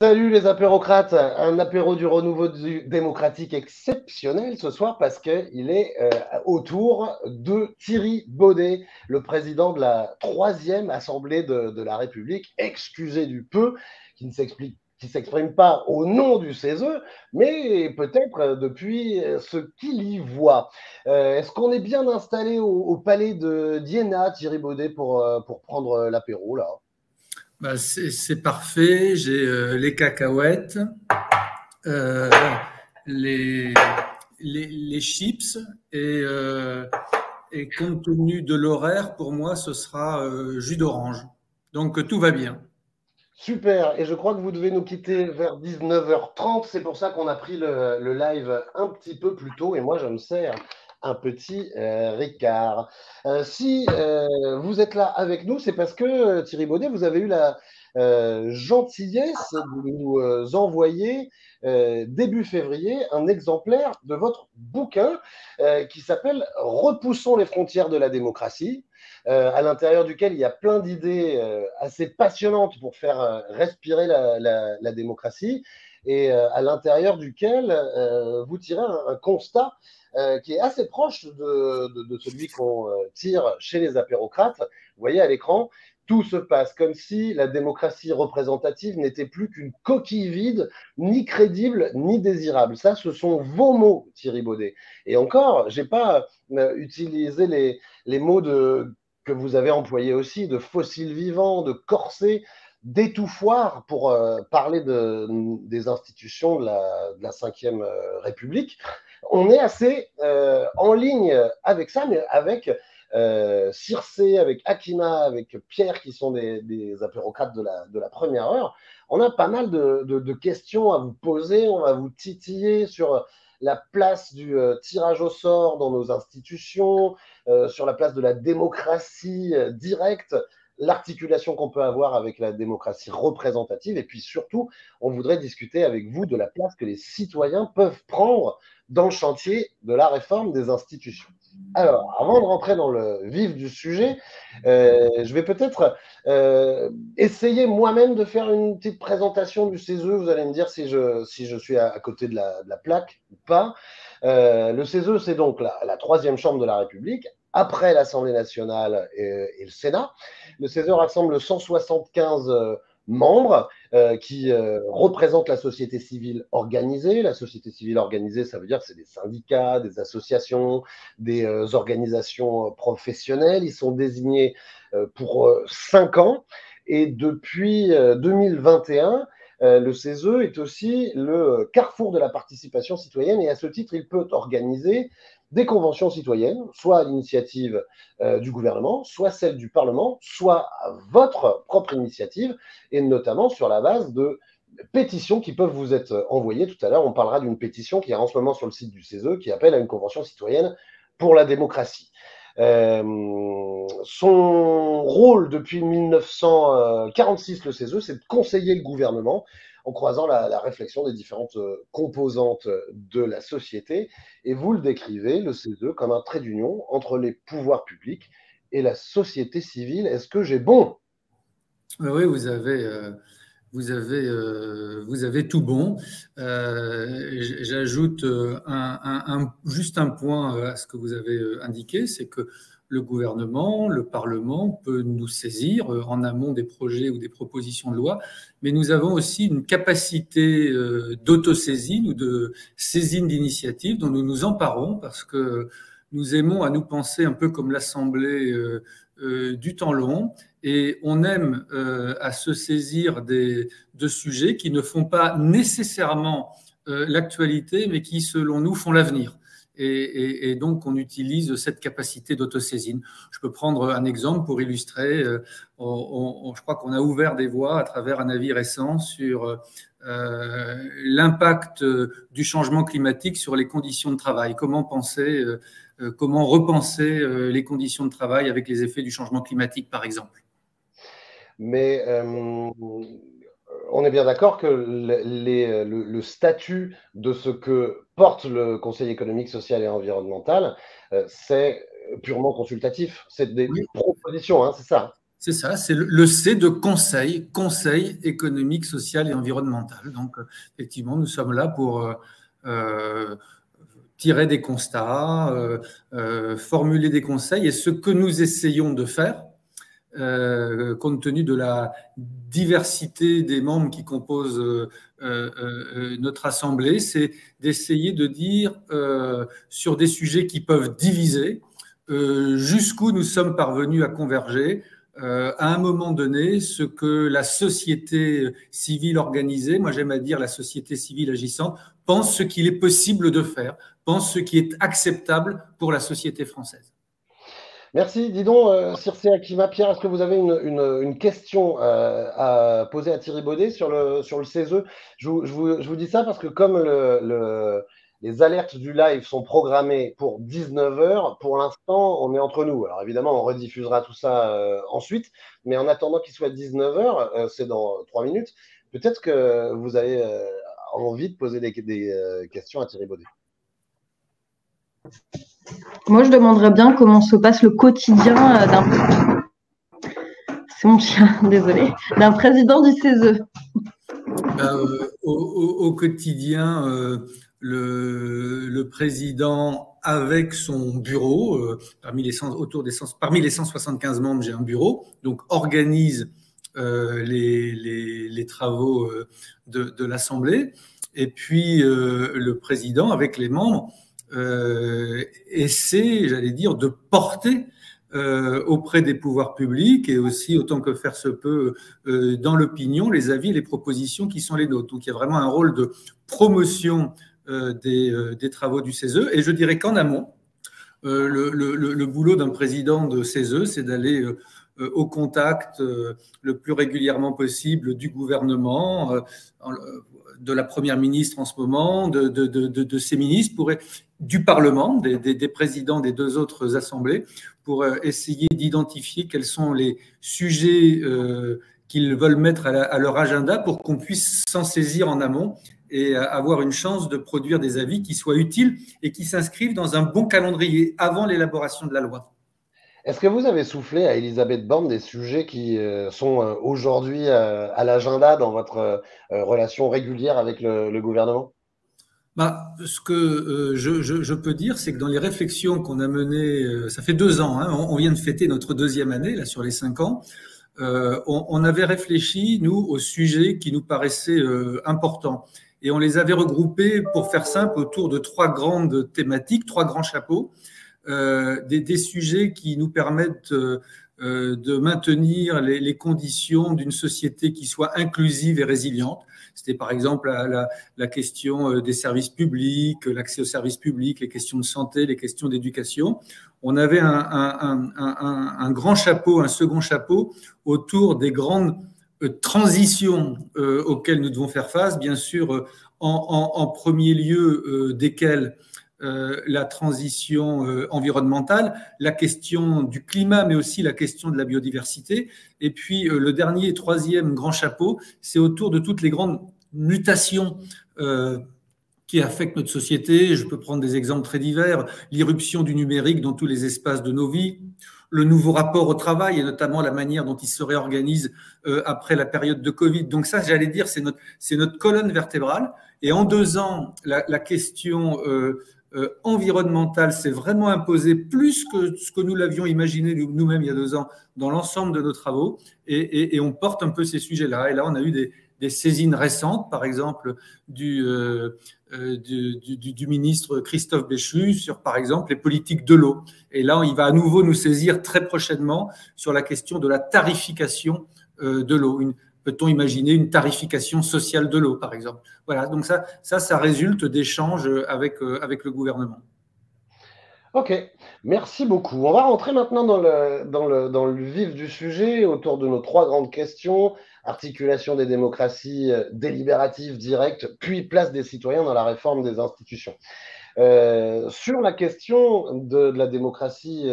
Salut les apérocrates, un apéro du renouveau démocratique exceptionnel ce soir parce qu'il est autour de Thierry Baudet, le président de la troisième Assemblée de la République, excusez du peu, qui s'exprime pas au nom du CESE, mais peut-être depuis ce qu'il y voit. Est-ce qu'on est bien installé au palais de d'Iéna, Thierry Baudet, pour prendre l'apéro là? Bah, c'est parfait. J'ai les cacahuètes, euh, les, les chips et compte tenu de l'horaire, pour moi, ce sera jus d'orange. Donc tout va bien. Super, et je crois que vous devez nous quitter vers 19h30, c'est pour ça qu'on a pris le live un petit peu plus tôt, et moi je me sers un petit Ricard. Si vous êtes là avec nous, c'est parce que Thierry Baudet, vous avez eu la gentillesse de nous envoyer début février un exemplaire de votre bouquin qui s'appelle Repoussons les frontières de la démocratie, à l'intérieur duquel il y a plein d'idées assez passionnantes pour faire respirer la démocratie, et à l'intérieur duquel vous tirez un constat qui est assez proche de celui qu'on tire chez les apérocrates. Vous voyez à l'écran, tout se passe comme si la démocratie représentative n'était plus qu'une coquille vide, ni crédible, ni désirable. Ça, ce sont vos mots, Thierry Baudet. Et encore, j'ai pas utilisé les mots que vous avez employés aussi, de fossiles vivants, de corsets, d'étouffoirs pour parler des institutions de la Ve République. On est assez en ligne avec ça, mais avec Circé, avec Akina, avec Pierre, qui sont des apérocrates de la première heure. On a pas mal de questions à vous poser, on va vous titiller sur la place du tirage au sort dans nos institutions, sur la place de la démocratie directe, l'articulation qu'on peut avoir avec la démocratie représentative, et puis surtout, on voudrait discuter avec vous de la place que les citoyens peuvent prendre dans le chantier de la réforme des institutions. Alors, avant de rentrer dans le vif du sujet, je vais peut-être essayer moi-même de faire une petite présentation du CESE. Vous allez me dire si je suis à côté de la plaque ou pas. Le CESE, c'est donc la troisième chambre de la République, après l'Assemblée nationale et le Sénat. Le CESE rassemble 175 membres qui représentent la société civile organisée. La société civile organisée, ça veut dire que c'est des syndicats, des associations, des organisations professionnelles. Ils sont désignés pour 5 ans. Et depuis 2021, le CESE est aussi le carrefour de la participation citoyenne, et à ce titre, il peut organiser des conventions citoyennes, soit à l'initiative du gouvernement, soit celle du Parlement, soit à votre propre initiative, et notamment sur la base de pétitions qui peuvent vous être envoyées. Tout à l'heure, on parlera d'une pétition qui est en ce moment sur le site du CESE qui appelle à une convention citoyenne pour la démocratie. Son rôle depuis 1946, le CESE, c'est de conseiller le gouvernement en croisant la réflexion des différentes composantes de la société. Et vous le décrivez, le CESE, comme un trait d'union entre les pouvoirs publics et la société civile. Est-ce que j'ai bon? Oui, vous avez tout bon. J'ajoute juste un point à ce que vous avez indiqué, c'est que le gouvernement, le Parlement peut nous saisir en amont des projets ou des propositions de loi, mais nous avons aussi une capacité d'autosaisine ou de saisine d'initiative dont nous nous emparons parce que nous aimons à nous penser un peu comme l'Assemblée du temps long, et on aime à se saisir de sujets qui ne font pas nécessairement l'actualité, mais qui, selon nous, font l'avenir. Et donc, on utilise cette capacité d'autosaisine. Je peux prendre un exemple pour illustrer. Je crois qu'on a ouvert des voies à travers un avis récent sur l'impact du changement climatique sur les conditions de travail. Comment repenser les conditions de travail avec les effets du changement climatique, par exemple. Mais on est bien d'accord que le statut de ce que porte le Conseil économique, social et environnemental, c'est purement consultatif. C'est des Oui, propositions, hein, c'est ça? C'est ça, c'est le C de conseil, conseil économique, social et environnemental. Donc, effectivement, nous sommes là pour tirer des constats, formuler des conseils. Et ce que nous essayons de faire, compte tenu de la diversité des membres qui composent notre assemblée, c'est d'essayer de dire sur des sujets qui peuvent diviser, jusqu'où nous sommes parvenus à converger. À un moment donné, ce que la société civile organisée, moi j'aime à dire la société civile agissante, pense ce qu'il est possible de faire, pense ce qui est acceptable pour la société française. Merci. Dis donc, Circé Akima, Pierre, est-ce que vous avez une question à poser à Thierry Baudet sur le CESE? Je vous dis ça parce que comme les alertes du live sont programmées pour 19 heures, pour l'instant, on est entre nous. Alors évidemment, on rediffusera tout ça ensuite, mais en attendant qu'il soit 19 heures, c'est dans 3 minutes, peut-être que vous avez envie de poser des questions à Thierry Baudet. Moi, je demanderais bien comment se passe le quotidien c'est mon chien, désolé, d'un président du CESE. Au quotidien, le président, avec son bureau, parmi les 175 membres, j'ai un bureau, donc organise les travaux de l'Assemblée. Et puis, le président, avec les membres, essaie, j'allais dire, de porter auprès des pouvoirs publics et aussi, autant que faire se peut, dans l'opinion, les avis et les propositions qui sont les nôtres. Donc, il y a vraiment un rôle de promotion des travaux du CESE. Et je dirais qu'en amont, le boulot d'un président de CESE, c'est d'aller au contact le plus régulièrement possible du gouvernement, de la première ministre en ce moment, de ses ministres, du Parlement, des présidents des deux autres assemblées, pour essayer d'identifier quels sont les sujets qu'ils veulent mettre à leur agenda pour qu'on puisse s'en saisir en amont et avoir une chance de produire des avis qui soient utiles et qui s'inscrivent dans un bon calendrier avant l'élaboration de la loi. Est-ce que vous avez soufflé à Elisabeth Borne des sujets qui sont aujourd'hui à l'agenda dans votre relation régulière avec le gouvernement? Ce que je peux dire, c'est que dans les réflexions qu'on a menées, ça fait 2 ans, hein, on vient de fêter notre 2e année là, sur les 5 ans, on avait réfléchi, nous, aux sujets qui nous paraissaient importants. Et on les avait regroupés, pour faire simple, autour de 3 grandes thématiques, 3 grands chapeaux. Des sujets qui nous permettent de maintenir les conditions d'une société qui soit inclusive et résiliente. C'était par exemple la question des services publics, l'accès aux services publics, les questions de santé, les questions d'éducation. On avait un grand chapeau, un second chapeau autour des grandes transitions auxquelles nous devons faire face, bien sûr, en premier lieu desquelles la transition environnementale, la question du climat, mais aussi la question de la biodiversité. Et puis le dernier, 3e grand chapeau, c'est autour de toutes les grandes mutations qui affectent notre société. Je peux prendre des exemples très divers. L'irruption du numérique dans tous les espaces de nos vies, le nouveau rapport au travail et notamment la manière dont il se réorganise après la période de Covid. Donc ça, j'allais dire, c'est notre colonne vertébrale. Et en 2 ans, la question environnementale s'est vraiment imposée plus que ce que nous l'avions imaginé nous-mêmes il y a 2 ans dans l'ensemble de nos travaux. Et on porte un peu ces sujets-là. Et là, on a eu des saisines récentes, par exemple, du ministre Christophe Béchu sur, par exemple, les politiques de l'eau. Et là, il va à nouveau nous saisir très prochainement sur la question de la tarification de l'eau. Peut-on imaginer une tarification sociale de l'eau, par exemple? Voilà, donc ça résulte d'échanges avec le gouvernement. Ok, merci beaucoup. On va rentrer maintenant dans le vif du sujet autour de nos 3 grandes questions: articulation des démocraties délibératives directes, puis place des citoyens dans la réforme des institutions. Sur la question de la démocratie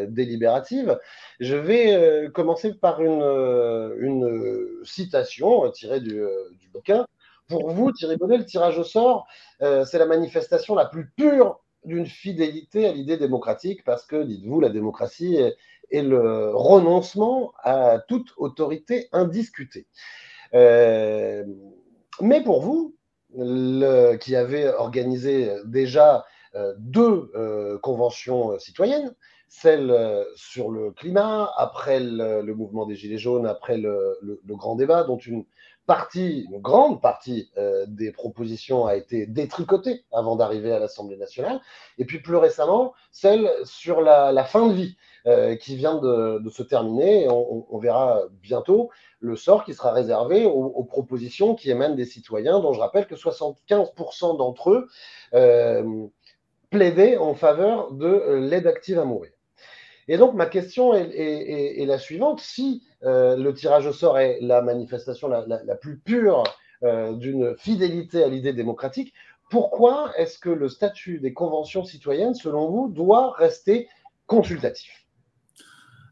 délibérative, je vais commencer par une citation tirée du bouquin. Pour vous, Thierry Baudet, le tirage au sort, c'est la manifestation la plus pure d'une fidélité à l'idée démocratique, parce que, dites-vous, la démocratie est le renoncement à toute autorité indiscutée. Mais pour vous, qui avez organisé déjà deux conventions citoyennes, celle sur le climat, après le mouvement des Gilets jaunes, après le grand débat, dont une grande partie des propositions a été détricotée avant d'arriver à l'Assemblée nationale, et puis plus récemment, celle sur la fin de vie, qui vient de se terminer, et on verra bientôt le sort qui sera réservé aux propositions qui émanent des citoyens, dont je rappelle que 75% d'entre eux plaidaient en faveur de l'aide active à mourir. Et donc, ma question est la suivante. Si le tirage au sort est la manifestation la plus pure d'une fidélité à l'idée démocratique, pourquoi est-ce que le statut des conventions citoyennes, selon vous, doit rester consultatif ?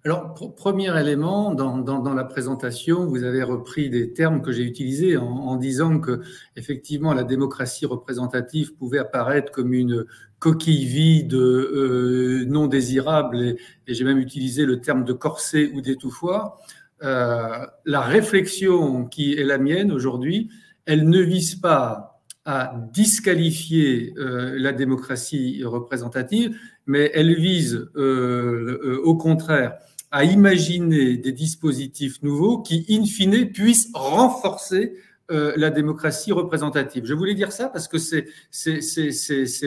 Alors, premier élément, dans la présentation, vous avez repris des termes que j'ai utilisés en disant que, effectivement, la démocratie représentative pouvait apparaître comme une coquille vide, non désirable, et j'ai même utilisé le terme de corset ou d'étouffoir. La réflexion qui est la mienne aujourd'hui, elle ne vise pas à disqualifier la démocratie représentative, mais elle vise au contraire à imaginer des dispositifs nouveaux qui, in fine, puissent renforcer la démocratie représentative. Je voulais dire ça parce que c'est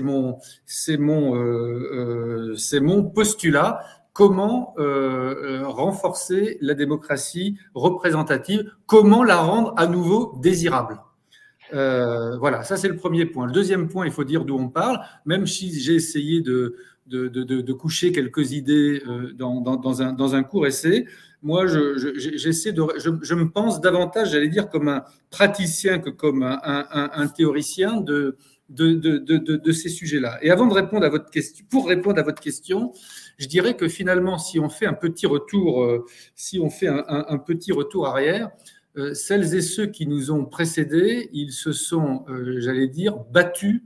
mon postulat. Comment renforcer la démocratie représentative? Comment la rendre à nouveau désirable? Voilà, ça c'est le premier point. Le deuxième point, il faut dire d'où on parle, même si j'ai essayé de coucher quelques idées dans un court essai. Moi, je me pense davantage, j'allais dire, comme un praticien que comme un théoricien de ces sujets-là. Et avant de répondre à votre question, pour répondre à votre question, je dirais que finalement, si on fait un petit retour, un petit retour arrière, celles et ceux qui nous ont précédés, ils se sont, j'allais dire, battus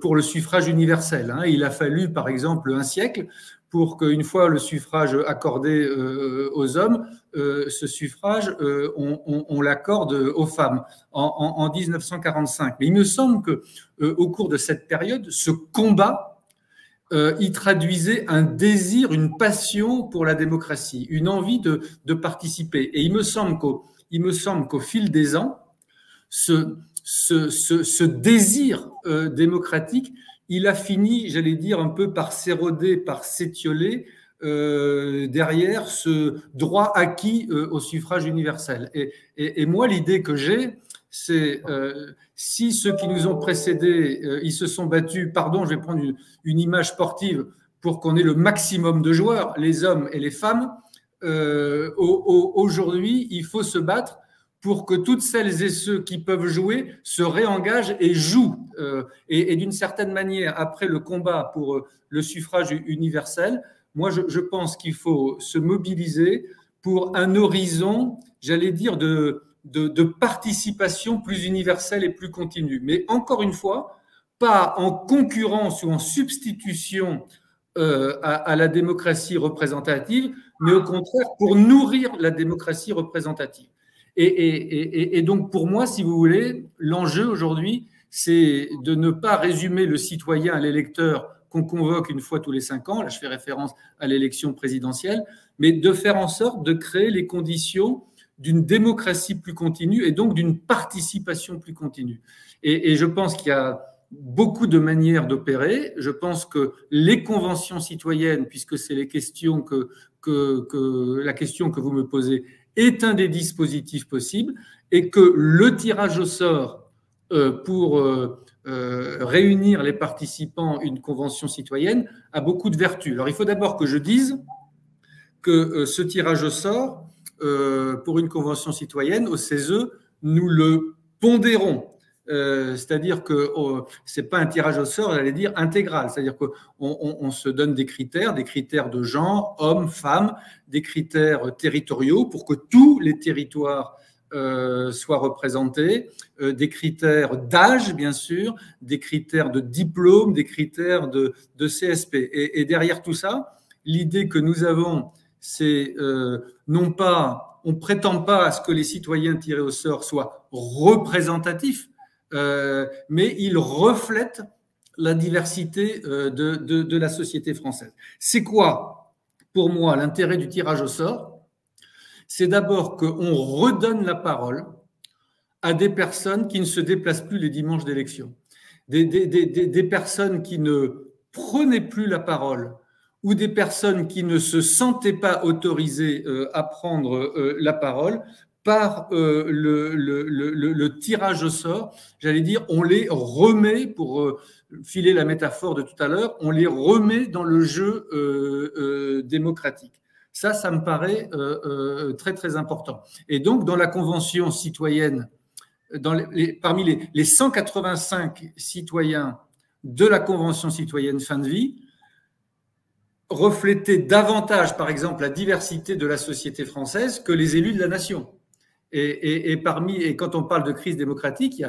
pour le suffrage universel. Il a fallu, par exemple, un siècle pour qu'une fois le suffrage accordé aux hommes, ce suffrage, on l'accorde aux femmes en 1945. Mais il me semble qu'au cours de cette période, ce combat, il traduisait un désir, une passion pour la démocratie, une envie de participer. Et il me semble qu'au fil des ans, ce désir démocratique, il a fini, j'allais dire, un peu par s'éroder, par s'étioler derrière ce droit acquis au suffrage universel. Et moi, l'idée que j'ai, c'est si ceux qui nous ont précédés, ils se sont battus, pardon, je vais prendre une image sportive pour qu'on ait le maximum de joueurs, les hommes et les femmes, aujourd'hui, il faut se battre pour que toutes celles et ceux qui peuvent jouer se réengagent et jouent. Et d'une certaine manière, après le combat pour le suffrage universel, moi, je pense qu'il faut se mobiliser pour un horizon, j'allais dire, de participation plus universelle et plus continue. Mais encore une fois, pas en concurrence ou en substitution à la démocratie représentative, mais au contraire pour nourrir la démocratie représentative. Et donc, pour moi, si vous voulez, l'enjeu aujourd'hui, c'est de ne pas résumer le citoyen à l'électeur qu'on convoque une fois tous les 5 ans, là je fais référence à l'élection présidentielle, mais de faire en sorte de créer les conditions d'une démocratie plus continue et donc d'une participation plus continue. Et je pense qu'il y a beaucoup de manières d'opérer. Je pense que les conventions citoyennes, puisque c'est la question que vous me posez, est un des dispositifs possibles et que le tirage au sort pour réunir les participants à une convention citoyenne a beaucoup de vertus. Alors, il faut d'abord que je dise que ce tirage au sort pour une convention citoyenne, au CESE, nous le pondérons. C'est-à-dire que ce n'est pas un tirage au sort, j'allais dire, intégral. C'est-à-dire qu'on se donne des critères de genre, hommes, femmes, des critères territoriaux pour que tous les territoires soient représentés, des critères d'âge, bien sûr, des critères de diplôme, des critères de CSP. Et derrière tout ça, l'idée que nous avons, c'est non pas, on ne prétend pas à ce que les citoyens tirés au sort soient représentatifs, mais ils reflètent la diversité de la société française. C'est quoi, pour moi, l'intérêt du tirage au sort? C'est d'abord qu'on redonne la parole à des personnes qui ne se déplacent plus les dimanches d'élection, des personnes qui ne prenaient plus la parole ou des personnes qui ne se sentaient pas autorisées à prendre la parole par le tirage au sort. J'allais dire, on les remet, pour filer la métaphore de tout à l'heure, on les remet dans le jeu démocratique. Ça me paraît très, très important. Et donc, dans la Convention citoyenne, parmi les 185 citoyens de la Convention citoyenne fin de vie, refléter davantage, par exemple, la diversité de la société française que les élus de la nation. Et quand on parle de crise démocratique,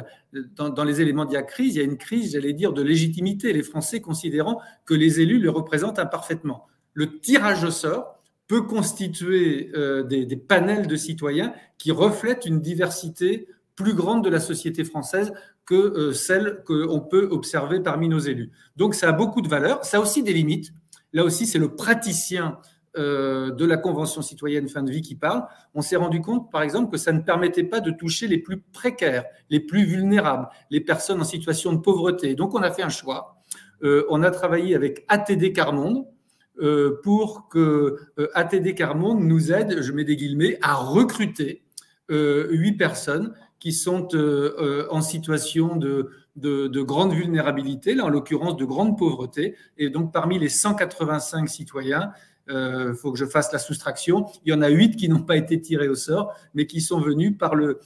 dans les éléments de la crise, il y a une crise, j'allais dire, de légitimité, les Français considérant que les élus les représentent imparfaitement. Le tirage au sort peut constituer des panels de citoyens qui reflètent une diversité plus grande de la société française que celle qu'on peut observer parmi nos élus. Donc ça a beaucoup de valeur, ça a aussi des limites. Là aussi, c'est le praticien de la Convention citoyenne fin de vie qui parle. On s'est rendu compte, par exemple, que ça ne permettait pas de toucher les plus précaires, les plus vulnérables, les personnes en situation de pauvreté. Donc on a fait un choix. On a travaillé avec ATD Quart Monde, pour que ATD Quart Monde nous aide, je mets des guillemets, à recruter 8 personnes qui sont en situation de grande vulnérabilité, là en l'occurrence de grande pauvreté. Et donc parmi les 185 citoyens, il faut que je fasse la soustraction, il y en a 8 qui n'ont pas été tirés au sort, mais qui sont venus par le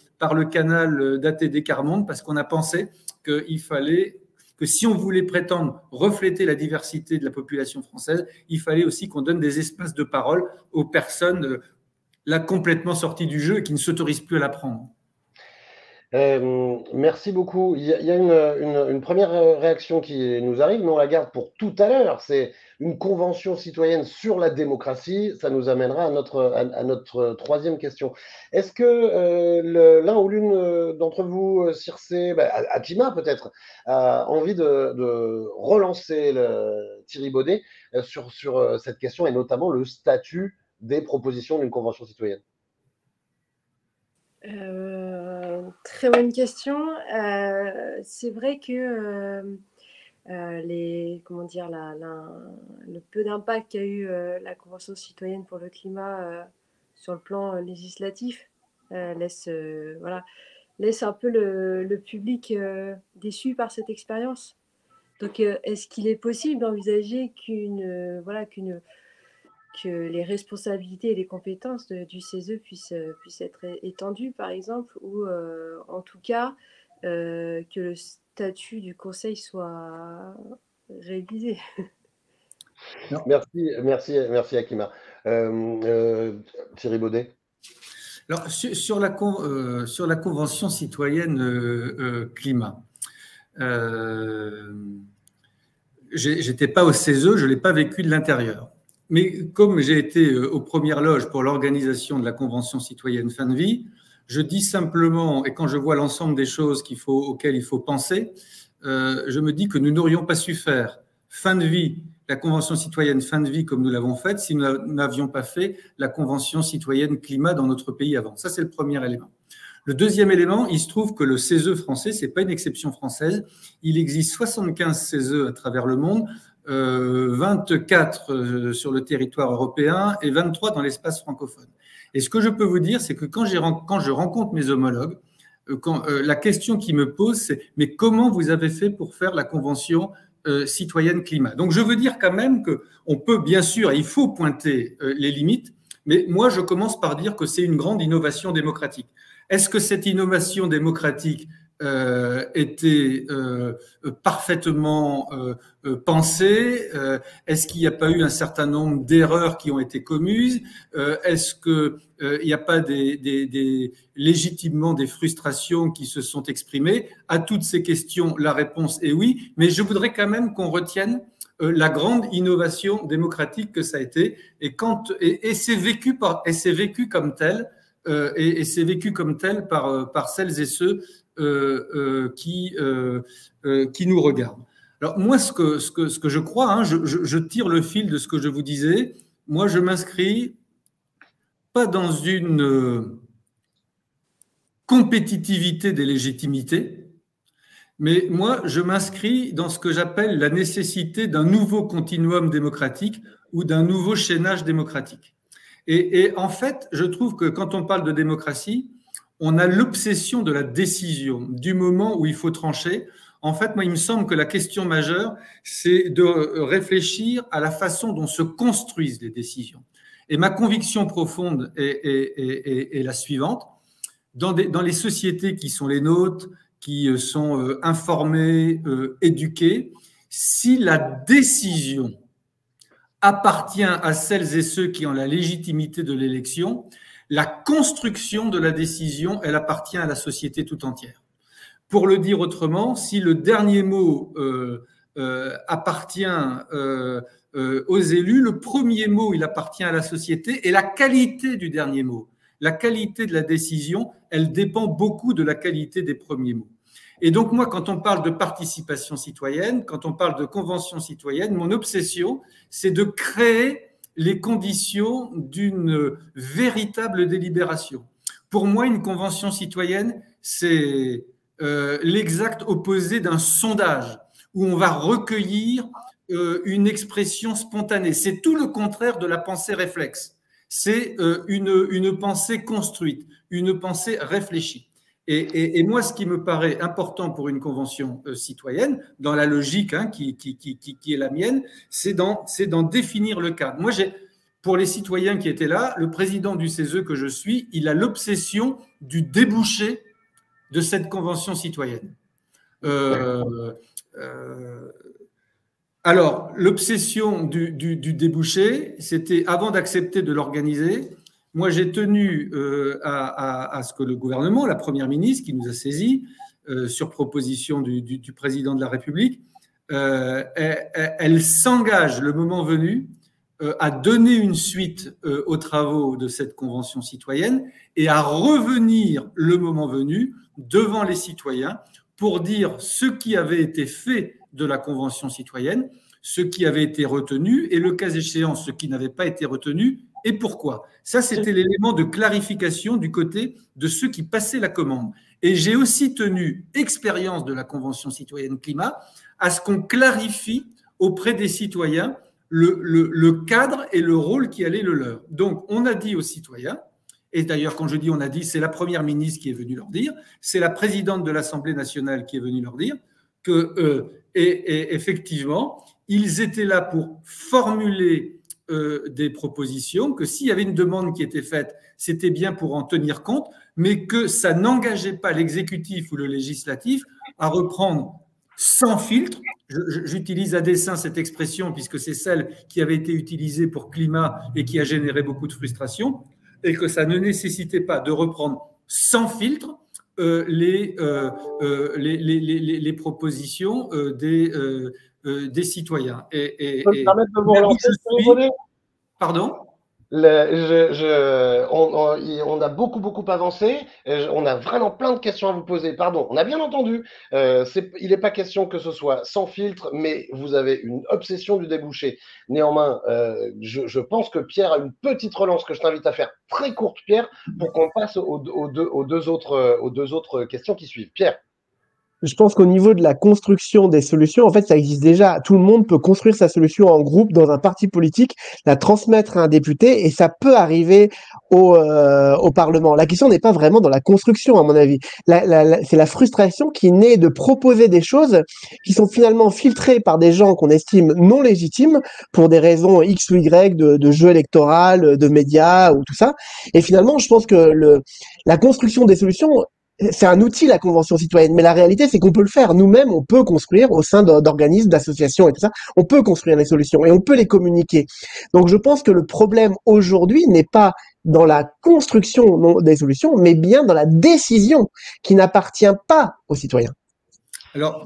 canal d'ATD Quart Monde, parce qu'on a pensé qu'il fallait que si on voulait prétendre refléter la diversité de la population française, il fallait aussi qu'on donne des espaces de parole aux personnes là complètement sorties du jeu et qui ne s'autorisent plus à la prendre. Merci beaucoup. Il y a une première réaction qui nous arrive, mais on la garde pour tout à l'heure. C'est une convention citoyenne sur la démocratie. Ça nous amènera à notre troisième question. Est-ce que l'un ou l'une d'entre vous, Circé, Akima peut-être, a envie de relancer Thierry Baudet sur cette question et notamment le statut des propositions d'une convention citoyenne? Très bonne question. C'est vrai que le peu d'impact qu'a eu la Convention citoyenne pour le climat sur le plan législatif laisse un peu le public déçu par cette expérience. Donc, est-ce qu'il est possible d'envisager que les responsabilités et les compétences du CESE puissent être étendues, par exemple, ou en tout cas que le statut du Conseil soit révisé. Merci Akima. Thierry Baudet. Alors, sur la Convention citoyenne climat, j'étais pas au CESE, je l'ai pas vécu de l'intérieur. Mais comme j'ai été aux premières loges pour l'organisation de la Convention citoyenne fin de vie, je dis simplement, et quand je vois l'ensemble des choses auxquelles il faut penser, je me dis que nous n'aurions pas su faire fin de vie, la Convention citoyenne fin de vie comme nous l'avons faite, si nous n'avions pas fait la Convention citoyenne climat dans notre pays avant. Ça, c'est le premier élément. Le deuxième élément, il se trouve que le CESE français, c'est pas une exception française. Il existe 75 CESE à travers le monde, 24 sur le territoire européen et 23 dans l'espace francophone. Et ce que je peux vous dire, c'est que quand je rencontre mes homologues, la question qui me pose, c'est « mais comment vous avez fait pour faire la Convention citoyenne climat ?» Donc je veux dire quand même qu'on peut bien sûr, il faut pointer les limites, mais moi je commence par dire que c'est une grande innovation démocratique. Est-ce que cette innovation démocratique était parfaitement pensé? Est-ce qu'il n'y a pas eu un certain nombre d'erreurs qui ont été commises? Est-ce qu'il n'y a pas légitimement des frustrations qui se sont exprimées? À toutes ces questions, la réponse est oui, mais je voudrais quand même qu'on retienne la grande innovation démocratique que ça a été, et c'est vécu comme tel, et c'est vécu comme tel par celles et ceux qui nous regardent. Alors moi, ce que je crois, hein, je tire le fil de ce que je vous disais. Moi, je m'inscris pas dans une compétitivité des légitimités, mais moi, je m'inscris dans ce que j'appelle la nécessité d'un nouveau continuum démocratique ou d'un nouveau chaînage démocratique. Et en fait, je trouve que quand on parle de démocratie, on a l'obsession de la décision, du moment où il faut trancher. En fait, moi, il me semble que la question majeure, c'est de réfléchir à la façon dont se construisent les décisions. Et ma conviction profonde est la suivante. Dans les sociétés qui sont les nôtres, qui sont informées, éduquées, si la décision appartient à celles et ceux qui ont la légitimité de l'élection, la construction de la décision, elle appartient à la société tout entière. Pour le dire autrement, si le dernier mot appartient aux élus, le premier mot, il appartient à la société, et la qualité du dernier mot, la qualité de la décision, elle dépend beaucoup de la qualité des premiers mots. Et donc moi, quand on parle de participation citoyenne, quand on parle de convention citoyenne, mon obsession, c'est de créer les conditions d'une véritable délibération. Pour moi, une convention citoyenne, c'est l'exact opposé d'un sondage où on va recueillir une expression spontanée. C'est tout le contraire de la pensée réflexe. C'est une pensée construite, une pensée réfléchie. Et moi, ce qui me paraît important pour une convention citoyenne, dans la logique hein, qui est la mienne, c'est d'en définir le cadre. Moi, pour les citoyens qui étaient là, le président du CESE que je suis, il a l'obsession du débouché de cette convention citoyenne. Alors, l'obsession du débouché, c'était avant d'accepter de l'organiser. Moi, j'ai tenu à ce que le gouvernement, la première ministre qui nous a saisis, sur proposition du président de la République, elle s'engage le moment venu à donner une suite aux travaux de cette convention citoyenne et à revenir le moment venu devant les citoyens pour dire ce qui avait été fait de la convention citoyenne, ce qui avait été retenu et le cas échéant, ce qui n'avait pas été retenu et pourquoi. Ça, c'était l'élément de clarification du côté de ceux qui passaient la commande. Et j'ai aussi tenu expérience de la Convention citoyenne climat à ce qu'on clarifie auprès des citoyens le cadre et le rôle qui allait le leur. Donc, on a dit aux citoyens, et d'ailleurs, quand je dis on a dit, c'est la première ministre qui est venue leur dire, c'est la présidente de l'Assemblée nationale qui est venue leur dire que, et effectivement, ils étaient là pour formuler des propositions, que s'il y avait une demande qui était faite, c'était bien pour en tenir compte, mais que ça n'engageait pas l'exécutif ou le législatif à reprendre sans filtre. J'utilise à dessein cette expression puisque c'est celle qui avait été utilisée pour climat et qui a généré beaucoup de frustration, et que ça ne nécessitait pas de reprendre sans filtre les propositions des citoyens. Pardon ? On a beaucoup avancé. On a vraiment plein de questions à vous poser. Pardon, on a bien entendu. Il n'est pas question que ce soit sans filtre, mais vous avez une obsession du débouché. Néanmoins, je pense que Pierre a une petite relance que je t'invite à faire très courte, Pierre, pour qu'on passe aux deux autres questions qui suivent. Pierre. Je pense qu'au niveau de la construction des solutions, en fait, ça existe déjà. Tout le monde peut construire sa solution en groupe dans un parti politique, la transmettre à un député, et ça peut arriver au Parlement. La question n'est pas vraiment dans la construction, à mon avis. C'est la frustration qui naît de proposer des choses qui sont finalement filtrées par des gens qu'on estime non légitimes pour des raisons X ou Y de jeu électoral, de médias ou tout ça. Et finalement, je pense que la construction des solutions, c'est un outil, la Convention citoyenne, mais la réalité, c'est qu'on peut le faire. Nous-mêmes, on peut construire au sein d'organismes, d'associations et tout ça, on peut construire les solutions et on peut les communiquer. Donc, je pense que le problème aujourd'hui n'est pas dans la construction des solutions, mais bien dans la décision qui n'appartient pas aux citoyens. Alors,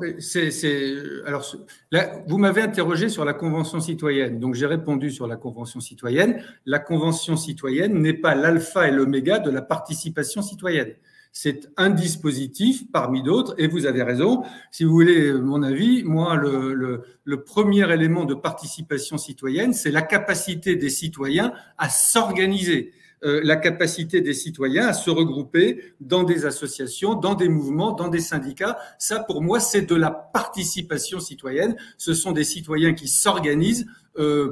là, vous m'avez interrogé sur la Convention citoyenne, donc j'ai répondu sur la Convention citoyenne. La Convention citoyenne n'est pas l'alpha et l'oméga de la participation citoyenne. C'est un dispositif parmi d'autres, et vous avez raison. Si vous voulez mon avis, moi, le premier élément de participation citoyenne, c'est la capacité des citoyens à s'organiser. La capacité des citoyens à se regrouper dans des associations, dans des mouvements, dans des syndicats. Ça, pour moi, c'est de la participation citoyenne. Ce sont des citoyens qui s'organisent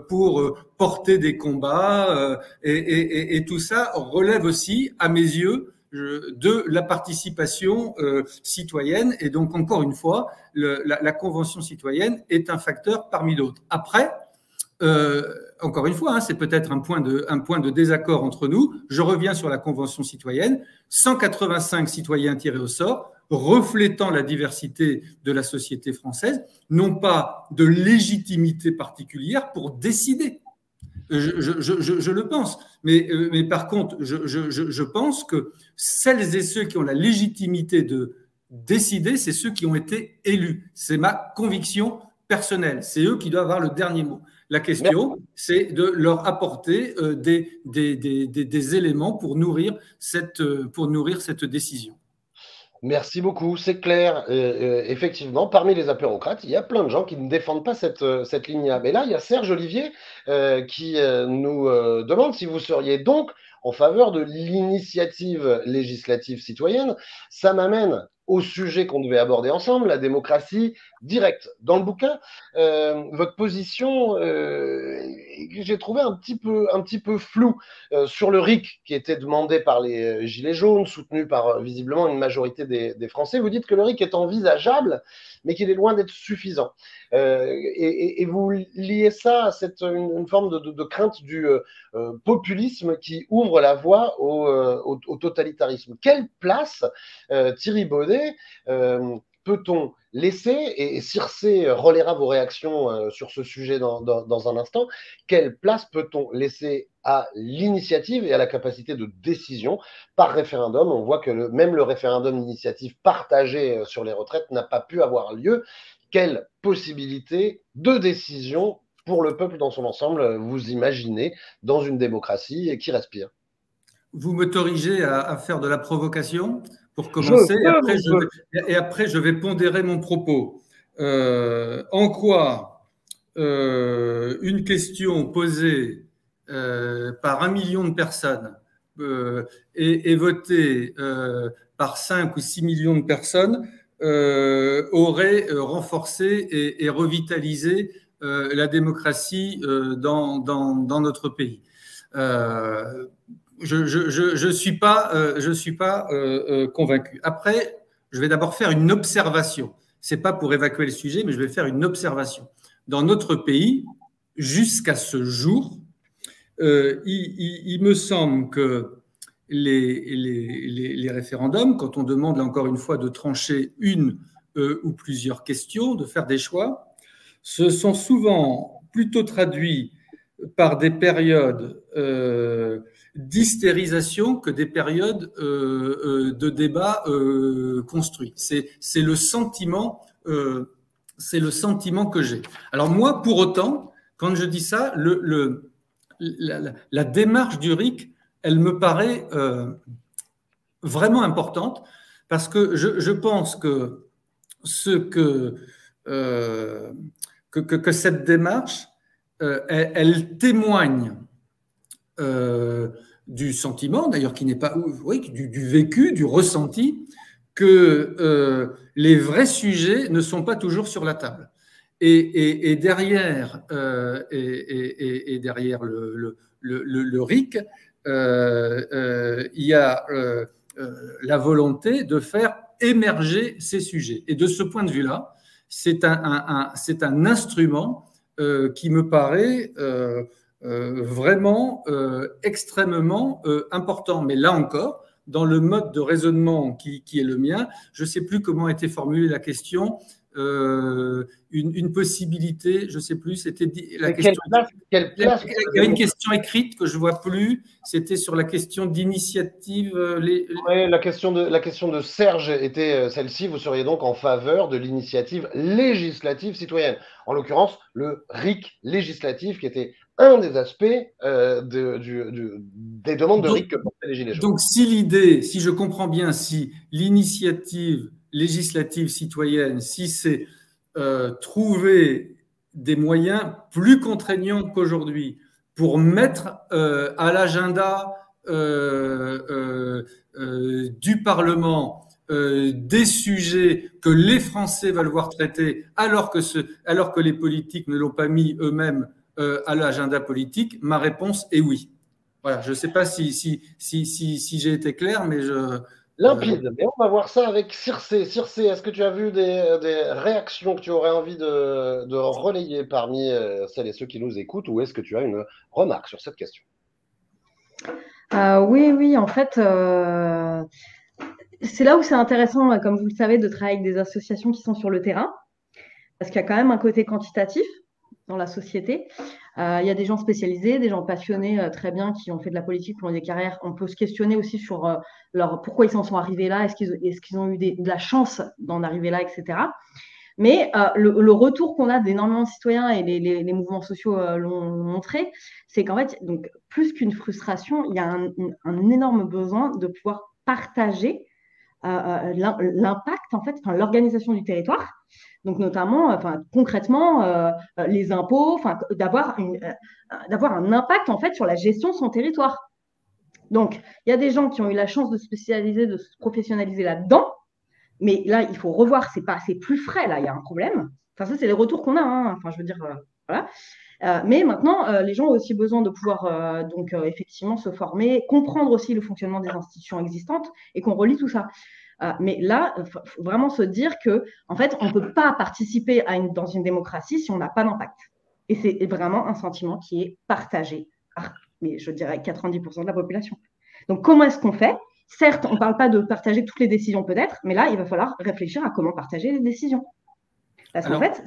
pour porter des combats et tout ça relève aussi, à mes yeux, de la participation citoyenne. Et donc, encore une fois, la Convention citoyenne est un facteur parmi d'autres. Après, encore une fois, c'est peut-être un point de désaccord entre nous. Je reviens sur la Convention citoyenne. 185 citoyens tirés au sort, reflétant la diversité de la société française, n'ont pas de légitimité particulière pour décider. Je le pense. Mais par contre, je pense que celles et ceux qui ont la légitimité de décider, c'est ceux qui ont été élus. C'est ma conviction personnelle. C'est eux qui doivent avoir le dernier mot. La question, c'est de leur apporter des éléments pour nourrir cette décision. Merci beaucoup, c'est clair. Effectivement, parmi les apérocrates, il y a plein de gens qui ne défendent pas cette ligne-là. Mais là, il y a Serge Olivier qui nous demande si vous seriez donc en faveur de l'initiative législative citoyenne. Ça m'amène au sujet qu'on devait aborder ensemble, la démocratie directe. Dans le bouquin, votre position, j'ai trouvé un petit peu floue sur le RIC qui était demandé par les Gilets jaunes, soutenu par visiblement une majorité des Français. Vous dites que le RIC est envisageable, mais qu'il est loin d'être suffisant. Et vous liez ça à une forme de crainte du populisme qui ouvre la voie au totalitarisme. Quelle place, Thierry Baudet, peut-on laisser, et Circé relaiera vos réactions sur ce sujet dans un instant, quelle place peut-on laisser à l'initiative et à la capacité de décision par référendum? On voit que même le référendum d'initiative partagé sur les retraites n'a pas pu avoir lieu. Quelle possibilité de décision pour le peuple dans son ensemble vous imaginez dans une démocratie qui respire? Vous m'autorisez à faire de la provocation pour commencer, et après je vais pondérer mon propos. En quoi une question posée par 1 million de personnes et votée par 5 ou 6 millions de personnes aurait renforcé et revitalisé la démocratie dans notre pays. Je suis pas convaincu. Après, je vais d'abord faire une observation. C'est pas pour évacuer le sujet, mais je vais faire une observation. Dans notre pays, jusqu'à ce jour, il me semble que les référendums, quand on demande là encore une fois de trancher une ou plusieurs questions, de faire des choix, se sont souvent plutôt traduits par des périodes d'hystérisation que des périodes de débat construits. C'est le sentiment que j'ai. Alors moi, pour autant, quand je dis ça, la démarche du RIC, elle me paraît vraiment importante parce que je pense que cette démarche, elle témoigne du sentiment, d'ailleurs qui n'est pas, oui, du vécu, du ressenti, que les vrais sujets ne sont pas toujours sur la table. Et derrière, derrière le RIC, il y a la volonté de faire émerger ces sujets. Et de ce point de vue-là, c'est un instrument qui me paraît vraiment extrêmement important. Mais là encore, dans le mode de raisonnement qui est le mien. Je ne sais plus comment a été formulée la question. Une possibilité, je ne sais plus, c'était la question. Quelle place il y a une question écrite que je ne vois plus, c'était sur la question d'initiative. Oui, la question de Serge était celle-ci. Vous seriez donc en faveur de l'initiative législative citoyenne. En l'occurrence, le RIC législatif, qui était un des aspects des demandes de RIC que portaient les Gilets jaunes. Donc, si je comprends bien, si l'initiative législative citoyenne, si c'est trouver des moyens plus contraignants qu'aujourd'hui pour mettre à l'agenda du Parlement des sujets que les Français veulent voir traités alors que les politiques ne l'ont pas mis eux-mêmes à l'agenda politique, ma réponse est oui. Voilà, je ne sais pas si j'ai été clair, mais limpide. Mais on va voir ça avec Circé. Circé, est-ce que tu as vu des réactions que tu aurais envie de relayer parmi celles et ceux qui nous écoutent, ou est-ce que tu as une remarque sur cette question? Oui, en fait, c'est là où c'est intéressant, comme vous le savez, de travailler avec des associations qui sont sur le terrain, parce qu'il y a quand même un côté quantitatif dans la société. Il y a des gens spécialisés, des gens passionnés très bien, qui ont fait de la politique pendant des carrières. On peut se questionner aussi sur pourquoi ils en sont arrivés là, est-ce qu'ils ont eu de la chance d'en arriver là, etc. Mais le retour qu'on a d'énormément de citoyens, et les mouvements sociaux l'ont montré, c'est qu'en fait, donc, plus qu'une frustration, il y a un énorme besoin de pouvoir partager l'impact, en fait, l'organisation du territoire. Donc, notamment, concrètement, les impôts, d'avoir un impact, en fait, sur la gestion de son territoire. Donc, il y a des gens qui ont eu la chance de se spécialiser, de se professionnaliser là-dedans, mais là, il faut revoir, c'est plus frais, là, il y a un problème. Ça, c'est les retours qu'on a, hein. Je veux dire, voilà. Mais maintenant, les gens ont aussi besoin de pouvoir effectivement se former, comprendre aussi le fonctionnement des institutions existantes et qu'on relie tout ça. Mais là, il faut vraiment se dire que, en fait, on ne peut pas participer dans une démocratie si on n'a pas d'impact. Et c'est vraiment un sentiment qui est partagé par, mais je dirais, 90% de la population. Donc, comment est-ce qu'on fait? Certes, on ne parle pas de partager toutes les décisions peut-être, mais là, il va falloir réfléchir à comment partager les décisions. Parce qu'en fait,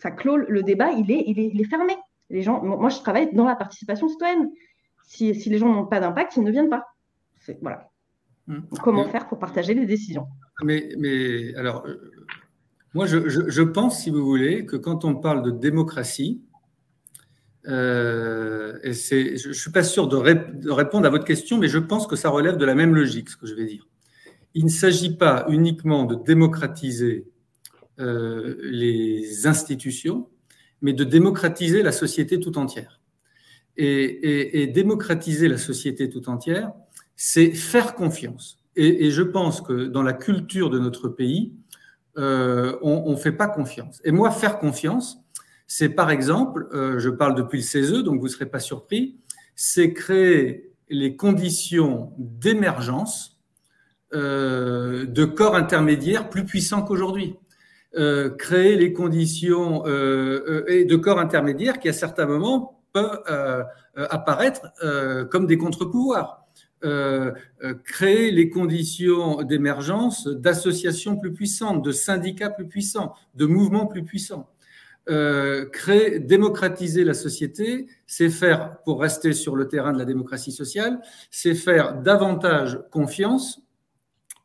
ça clôt le débat, il est fermé. Les gens, moi, je travaille dans la participation citoyenne. Si les gens n'ont pas d'impact, ils ne viennent pas. Voilà. Comment faire pour partager les décisions? Mais alors, moi, je pense, si vous voulez, que quand on parle de démocratie, je ne suis pas sûr de répondre à votre question, mais je pense que ça relève de la même logique, ce que je vais dire. Il ne s'agit pas uniquement de démocratiser les institutions, mais de démocratiser la société tout entière. Et démocratiser la société tout entière, c'est faire confiance. Et je pense que dans la culture de notre pays, on ne fait pas confiance. Et moi, faire confiance, c'est par exemple, je parle depuis le CESE, donc vous ne serez pas surpris, c'est créer les conditions d'émergence de corps intermédiaires plus puissants qu'aujourd'hui. Créer les conditions de corps intermédiaires qui, à certains moments, peuvent apparaître comme des contre-pouvoirs. Créer les conditions d'émergence d'associations plus puissantes, de syndicats plus puissants, de mouvements plus puissants. Démocratiser la société, c'est faire, pour rester sur le terrain de la démocratie sociale, c'est faire davantage confiance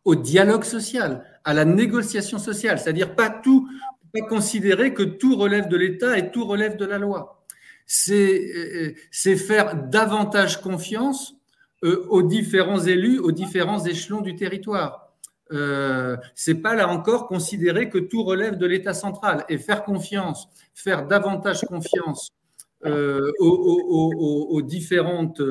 au dialogue social, à la négociation sociale, c'est-à-dire pas considérer que tout relève de l'État et tout relève de la loi. C'est faire davantage confiance aux différents élus, aux différents échelons du territoire. C'est pas là encore considérer que tout relève de l'État central et faire davantage confiance aux différentes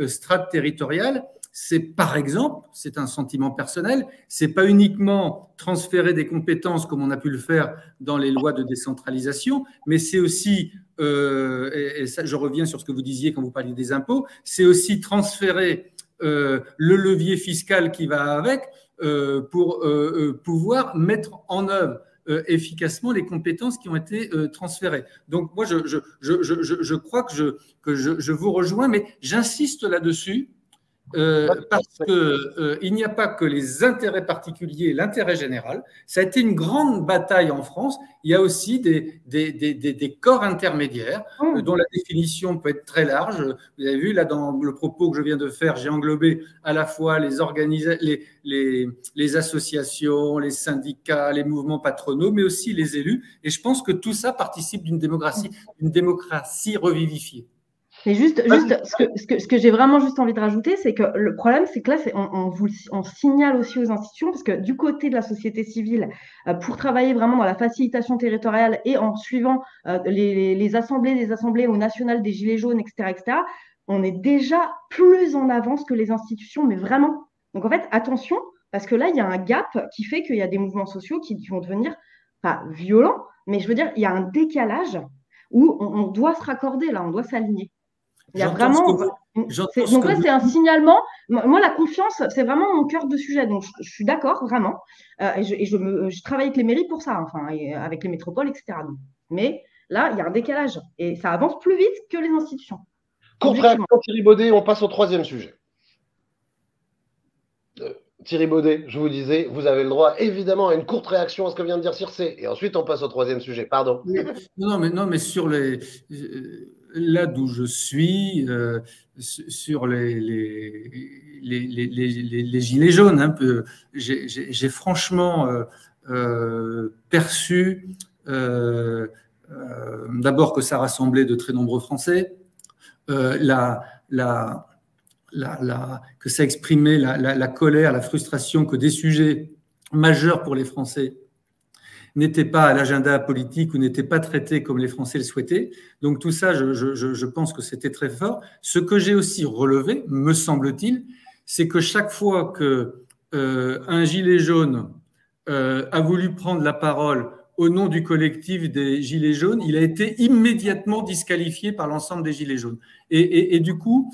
strates territoriales. C'est par exemple, c'est un sentiment personnel, c'est pas uniquement transférer des compétences comme on a pu le faire dans les lois de décentralisation, mais c'est aussi, et ça, je reviens sur ce que vous disiez quand vous parliez des impôts, c'est aussi transférer le levier fiscal qui va avec pour pouvoir mettre en œuvre efficacement les compétences qui ont été transférées. Donc moi, je crois que je vous rejoins, mais j'insiste là-dessus. parce qu'il n'y a pas que les intérêts particuliers et l'intérêt général. Ça a été une grande bataille en France. Il y a aussi des corps intermédiaires dont la définition peut être très large. Vous avez vu, là, dans le propos que je viens de faire, j'ai englobé à la fois les associations, les syndicats, les mouvements patronaux, mais aussi les élus. Et je pense que tout ça participe d'une démocratie revivifiée. Mais juste ce que j'ai vraiment juste envie de rajouter, c'est que le problème, c'est que là, on signale aussi aux institutions, parce que du côté de la société civile, pour travailler vraiment dans la facilitation territoriale et en suivant les assemblées au national des Gilets jaunes, etc., on est déjà plus en avance que les institutions, mais vraiment. Donc en fait, attention, parce que là, il y a un gap qui fait qu'il y a des mouvements sociaux qui vont devenir, pas violents, mais je veux dire, il y a un décalage où on doit se raccorder, là, on doit s'aligner. Il y a vraiment. Donc là, c'est un signalement. Moi, la confiance, c'est vraiment mon cœur de sujet. Donc, je suis d'accord, vraiment. Je travaille avec les mairies pour ça, enfin, et avec les métropoles, etc. Donc, mais là, il y a un décalage. Et ça avance plus vite que les institutions. Courte réaction, Thierry Baudet, on passe au troisième sujet. Thierry Baudet, je vous disais, vous avez le droit évidemment à une courte réaction à ce que vient de dire Circé. Et ensuite, on passe au troisième sujet. Pardon. Non, mais sur là d'où je suis, sur les gilets jaunes, un peu, j'ai franchement perçu d'abord que ça rassemblait de très nombreux Français, que ça exprimait la colère, la frustration que des sujets majeurs pour les Français n'étaient pas à l'agenda politique ou n'étaient pas traités comme les Français le souhaitaient. Donc tout ça, je pense que c'était très fort. Ce que j'ai aussi relevé, me semble-t-il, c'est que chaque fois qu'un gilet jaune a voulu prendre la parole au nom du collectif des Gilets jaunes, il a été immédiatement disqualifié par l'ensemble des Gilets jaunes. Et du coup,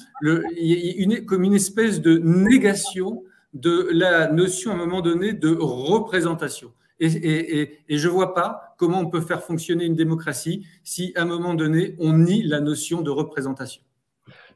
comme une espèce de négation de la notion, à un moment donné, de représentation. Et je ne vois pas comment on peut faire fonctionner une démocratie si, à un moment donné, on nie la notion de représentation.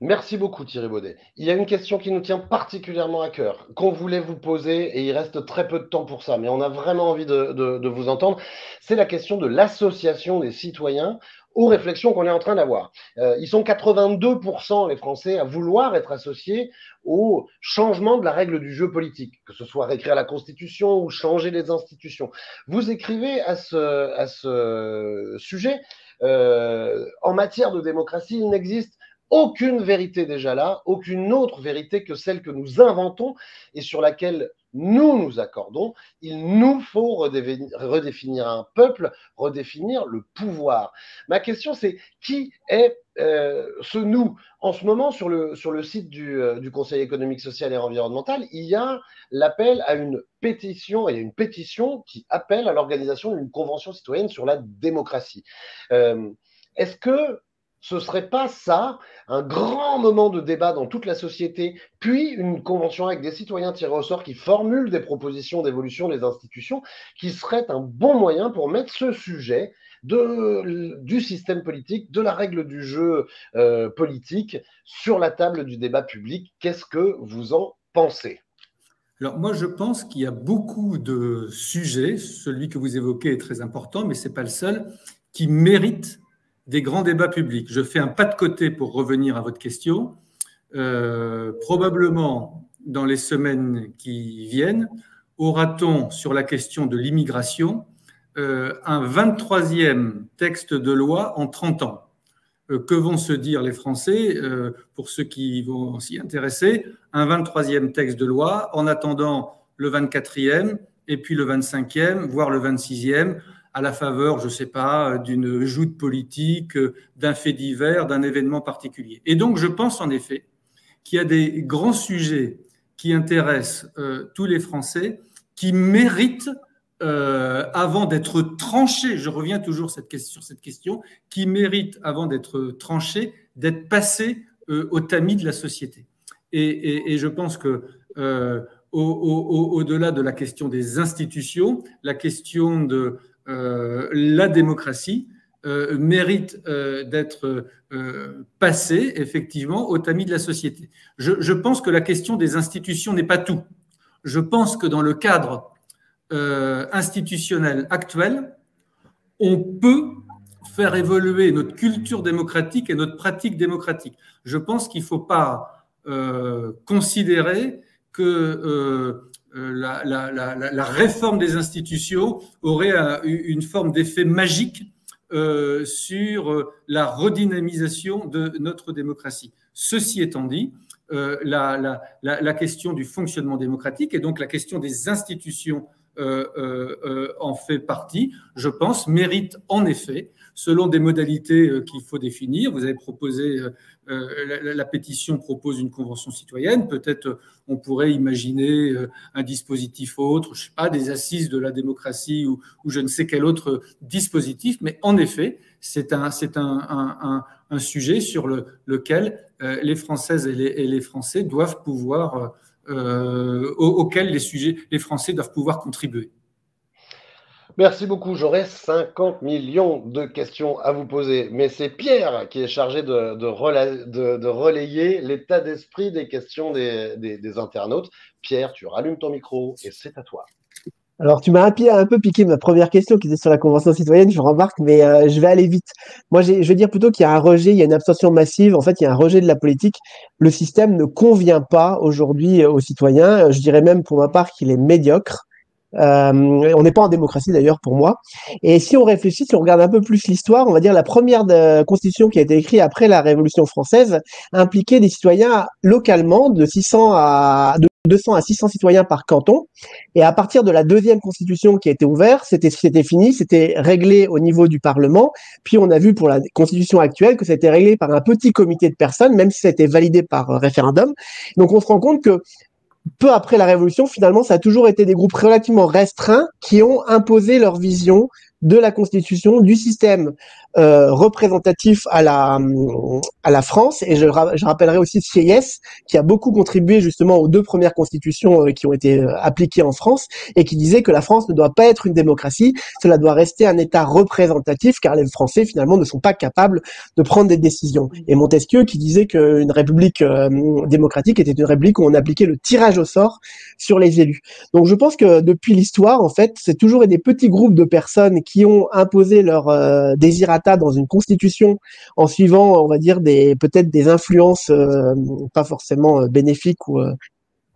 Merci beaucoup Thierry Baudet. Il y a une question qui nous tient particulièrement à cœur, qu'on voulait vous poser, et il reste très peu de temps pour ça, mais on a vraiment envie de vous entendre. C'est la question de l'association des citoyens aux réflexions qu'on est en train d'avoir. Ils sont 82% les Français à vouloir être associés au changement de la règle du jeu politique, que ce soit réécrire la Constitution ou changer les institutions. Vous écrivez à ce sujet, en matière de démocratie, il n'existe aucune vérité déjà là, aucune autre vérité que celle que nous inventons et sur laquelle nous accordons. Il nous faut redéfinir un peuple, redéfinir le pouvoir. Ma question, c'est qui est ce nous? En ce moment, sur le site du Conseil économique, social et environnemental, il y a l'appel à une pétition, et il y a une pétition qui appelle à l'organisation d'une convention citoyenne sur la démocratie. Est-ce que ce ne serait pas ça, un grand moment de débat dans toute la société, puis une convention avec des citoyens tirés au sort qui formulent des propositions d'évolution des institutions, qui serait un bon moyen pour mettre ce sujet du système politique, de la règle du jeu politique sur la table du débat public? Qu'est-ce que vous en pensez? Alors moi, je pense qu'il y a beaucoup de sujets, celui que vous évoquez est très important, mais ce n'est pas le seul, qui méritent des grands débats publics. Je fais un pas de côté pour revenir à votre question. Probablement, dans les semaines qui viennent, aura-t-on sur la question de l'immigration un 23e texte de loi en 30 ans. Que vont se dire les Français, pour ceux qui vont s'y intéresser, un 23e texte de loi en attendant le 24e et puis le 25e, voire le 26e, à la faveur, je ne sais pas, d'une joute politique, d'un fait divers, d'un événement particulier. Et donc, je pense en effet qu'il y a des grands sujets qui intéressent tous les Français, qui méritent, avant d'être tranchés, je reviens toujours sur cette question, qui méritent, avant d'être tranchés, d'être passés au tamis de la société. Et je pense que au-delà de la question des institutions, la question de la démocratie mérite d'être passé effectivement au tamis de la société. Je pense que la question des institutions n'est pas tout. Je pense que dans le cadre institutionnel actuel, on peut faire évoluer notre culture démocratique et notre pratique démocratique. Je pense qu'il ne faut pas considérer que la réforme des institutions aurait une forme d'effet magique sur la redynamisation de notre démocratie. Ceci étant dit, la question du fonctionnement démocratique et donc la question des institutions en fait partie, je pense, mérite en effet, selon des modalités qu'il faut définir. Vous avez proposé, la pétition propose une convention citoyenne, peut-être on pourrait imaginer un dispositif autre, je ne sais pas, des assises de la démocratie ou je ne sais quel autre dispositif, mais en effet, c'est un sujet sur lequel les Françaises et les Français doivent pouvoir auxquels les Français doivent pouvoir contribuer. Merci beaucoup. J'aurais 50 millions de questions à vous poser, mais c'est Pierre qui est chargé de relayer l'état d'esprit des questions des internautes. Pierre, tu rallumes ton micro et c'est à toi. Alors, tu m'as un peu piqué ma première question qui était sur la Convention citoyenne, je remarque, mais je vais aller vite. Moi, je vais dire plutôt qu'il y a un rejet, il y a une abstention massive. En fait, il y a un rejet de la politique. Le système ne convient pas aujourd'hui aux citoyens. Je dirais même pour ma part qu'il est médiocre. On n'est pas en démocratie d'ailleurs pour moi. Et si on réfléchit, si on regarde un peu plus l'histoire, on va dire la première constitution qui a été écrite après la Révolution française impliquait des citoyens localement de 200 à 600 citoyens par canton. Et à partir de la deuxième constitution qui a été ouverte, c'était fini, c'était réglé au niveau du Parlement. Puis on a vu pour la constitution actuelle que c'était réglé par un petit comité de personnes, même si ça a été validé par référendum. Donc on se rend compte que peu après la Révolution, finalement, ça a toujours été des groupes relativement restreints qui ont imposé leur vision de la Constitution, du système représentatif à la France. Et je rappellerai aussi Sieyès, qui a beaucoup contribué justement aux deux premières constitutions qui ont été appliquées en France et qui disait que la France ne doit pas être une démocratie, cela doit rester un État représentatif car les Français finalement ne sont pas capables de prendre des décisions. Et Montesquieu qui disait qu'une république démocratique était une république où on appliquait le tirage au sort sur les élus. Donc je pense que depuis l'histoire, en fait, c'est toujours des petits groupes de personnes qui ont imposé leur désirata dans une constitution en suivant, on va dire, peut-être des influences pas forcément bénéfiques ou